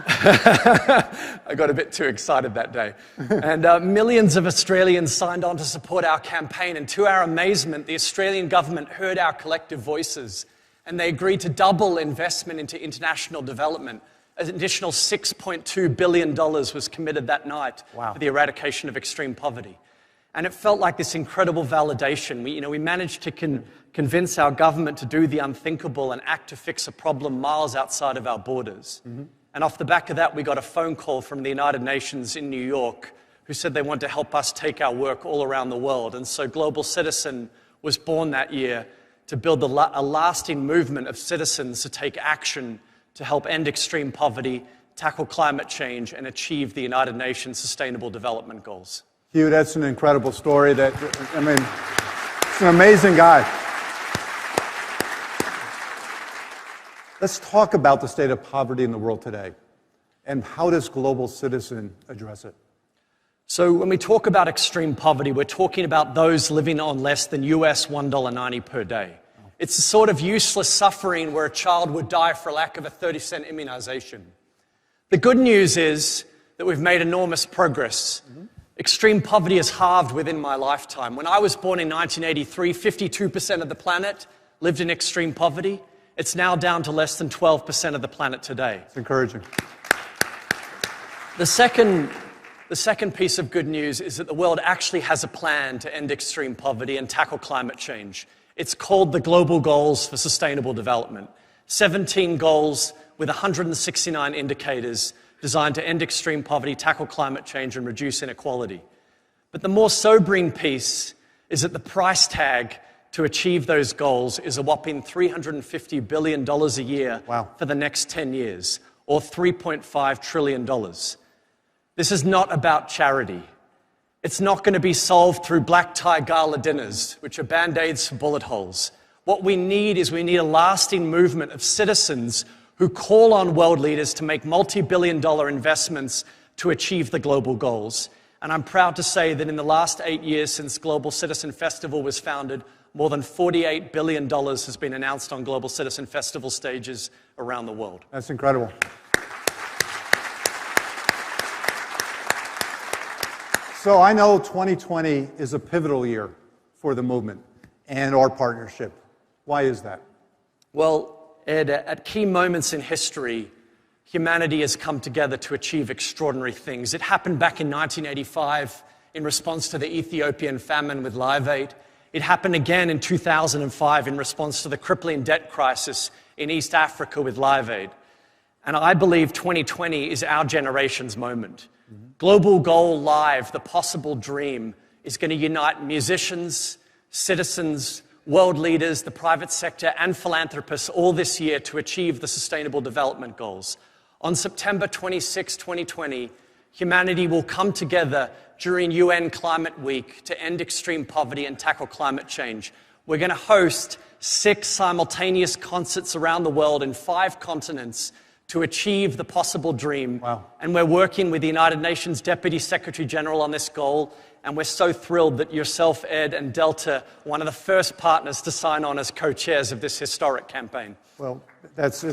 I got a bit too excited that day. And millions of Australians signed on to support our campaign. And to our amazement, the Australian government heard our collective voices and they agreed to double investment into international development. An additional $6.2 billion was committed that night for the eradication of extreme poverty. And it felt like this incredible validation. We managed to convince our government to do the unthinkable and act to fix a problem miles outside of our borders. And off the back of that, we got a phone call from the United Nations in New York who said they wanted to help us take our work all around the world. And so Global Citizen was born that year to build a lasting movement of citizens to take action to help end extreme poverty, tackle climate change, and achieve the United Nations Sustainable Development Goals. Hugh, that's an incredible story. It's an amazing guy. Let's talk about the state of poverty in the world today. And how does Global Citizen address it? So when we talk about extreme poverty, we're talking about those living on less than US $1.90 per day. It's the sort of useless suffering where a child would die for lack of a 30-cent immunization. The good news is that we've made enormous progress. Extreme poverty has halved within my lifetime. When I was born in 1983, 52% of the planet lived in extreme poverty. It's now down to less than 12% of the planet today. It's encouraging. The second piece of good news is that the world actually has a plan to end extreme poverty and tackle climate change. It's called the Global Goals for Sustainable Development. 17 goals with 169 indicators designed to end extreme poverty, tackle climate change, and reduce inequality. But the more sobering piece is that the price tag to achieve those goals is a whopping $350 billion a year for the next 10 years, or $3.5 trillion. This is not about charity. It's not going to be solved through black tie gala dinners, which are band-aids for bullet holes. What we need is a lasting movement of citizens who call on world leaders to make multi-billion-dollar investments to achieve the global goals. And I'm proud to say that in the last 8 years since Global Citizen Festival was founded, more than $48 billion has been announced on Global Citizen Festival stages around the world. That's incredible. So I know 2020 is a pivotal year for the movement and our partnership. Why is that? Well, Ed, at key moments in history, humanity has come together to achieve extraordinary things. It happened back in 1985 in response to the Ethiopian famine with Live Aid. It happened again in 2005 in response to the crippling debt crisis in East Africa with Live Aid. And I believe 2020 is our generation's moment. Global Goal Live, the possible dream, is going to unite musicians, citizens, world leaders, the private sector, and philanthropists all this year to achieve the Sustainable Development Goals. On September 26, 2020, humanity will come together during UN Climate Week to end extreme poverty and tackle climate change. We're going to host 6 simultaneous concerts around the world in 5 continents to achieve the possible dream. And we're working with the United Nations Deputy Secretary General on this goal. And we're so thrilled that yourself, Ed, and Delta, one of the first partners to sign on as co-chairs of this historic campaign. Well, it's a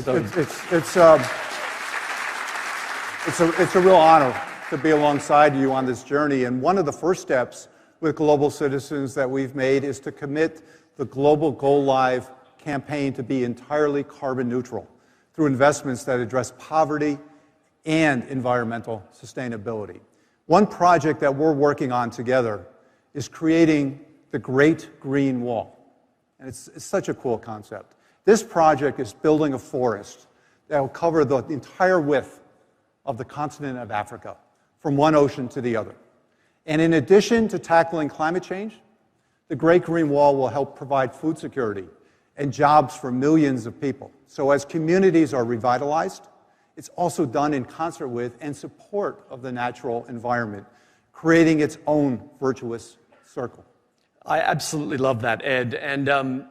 real honor to be alongside you on this journey. And one of the first steps with Global Citizens that we've made is to commit the Global Goal Live campaign to be entirely carbon neutral through investments that address poverty and environmental sustainability. One project that we're working on together is creating the Great Green Wall. And it's such a cool concept. This project is building a forest that will cover the entire width of the continent of Africa, from one ocean to the other. And in addition to tackling climate change, the Great Green Wall will help provide food security and jobs for millions of people. So as communities are revitalized it's also done in concert with and support of the natural environment, creating its own virtuous circle. I absolutely love that, Ed. And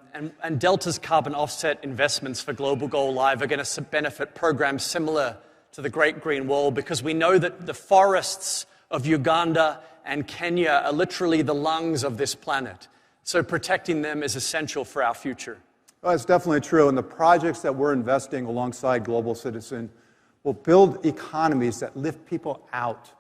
Delta's carbon offset investments for Global Go Live are going to benefit programs similar to the Great Green Wall, because we know that the forests of Uganda and Kenya are literally the lungs of this planet. So protecting them is essential for our future. Well, that's definitely true. And the projects that we're investing alongside Global Citizen will build economies that lift people out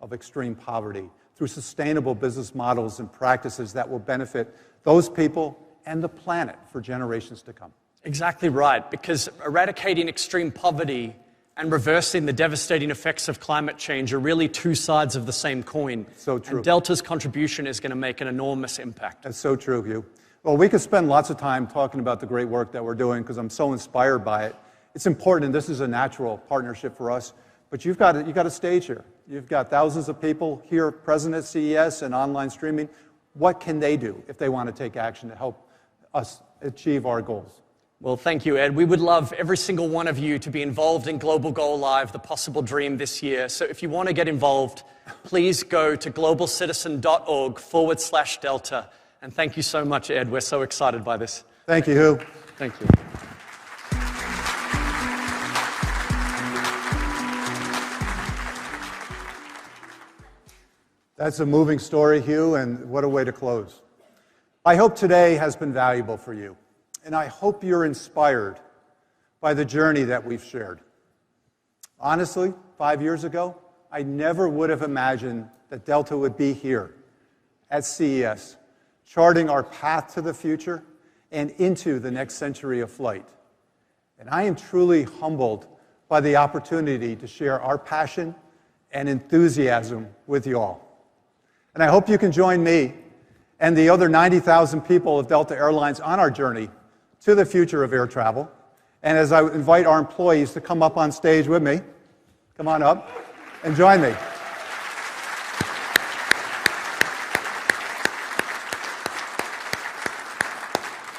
of extreme poverty through sustainable business models and practices that will benefit those people and the planet for generations to come. Exactly right, because eradicating extreme poverty and reversing the devastating effects of climate change are really two sides of the same coin. So true. And Delta's contribution is going to make an enormous impact. That's so true, Hugh. Well, we could spend lots of time talking about the great work that we're doing because I'm so inspired by it. It's important, and this is a natural partnership for us, but you've got a stage here. You've got thousands of people here present at CES and online streaming. What can they do if they want to take action to help us achieve our goals? Well, thank you, Ed. We would love every single one of you to be involved in Global Go Live, the Possible Dream, this year. So if you want to get involved, please go to globalcitizen.org/Delta. And thank you so much, Ed. We're so excited by this. Thank you, Hugh. Thank you. That's a moving story, Hugh, and what a way to close. I hope today has been valuable for you, and I hope you're inspired by the journey that we've shared. Honestly, 5 years ago, I never would have imagined that Delta would be here at CES, charting our path to the future and into the next century of flight. And I am truly humbled by the opportunity to share our passion and enthusiasm with you all. And I hope you can join me and the other 90,000 people of Delta Airlines on our journey to the future of air travel. And as I invite our employees to come up on stage with me, come on up and join me.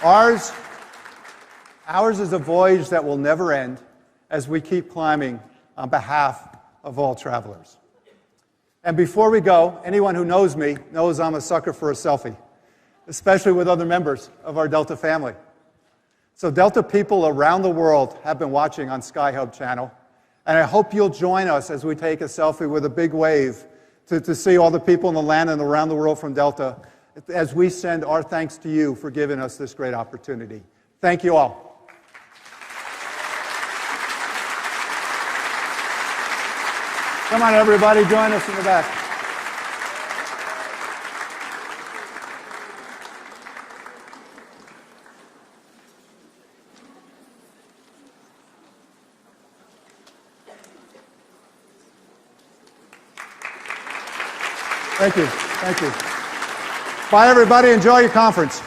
Ours is a voyage that will never end as we keep climbing on behalf of all travelers. And before we go, anyone who knows me knows I'm a sucker for a selfie, especially with other members of our Delta family. So Delta people around the world have been watching on SkyHub channel, and I hope you'll join us as we take a selfie with a big wave to see all the people in the land and around the world from Delta as we send our thanks to you for giving us this great opportunity. Thank you all. Come on, everybody, join us in the back. Thank you. Thank you. Bye, everybody. Enjoy your conference.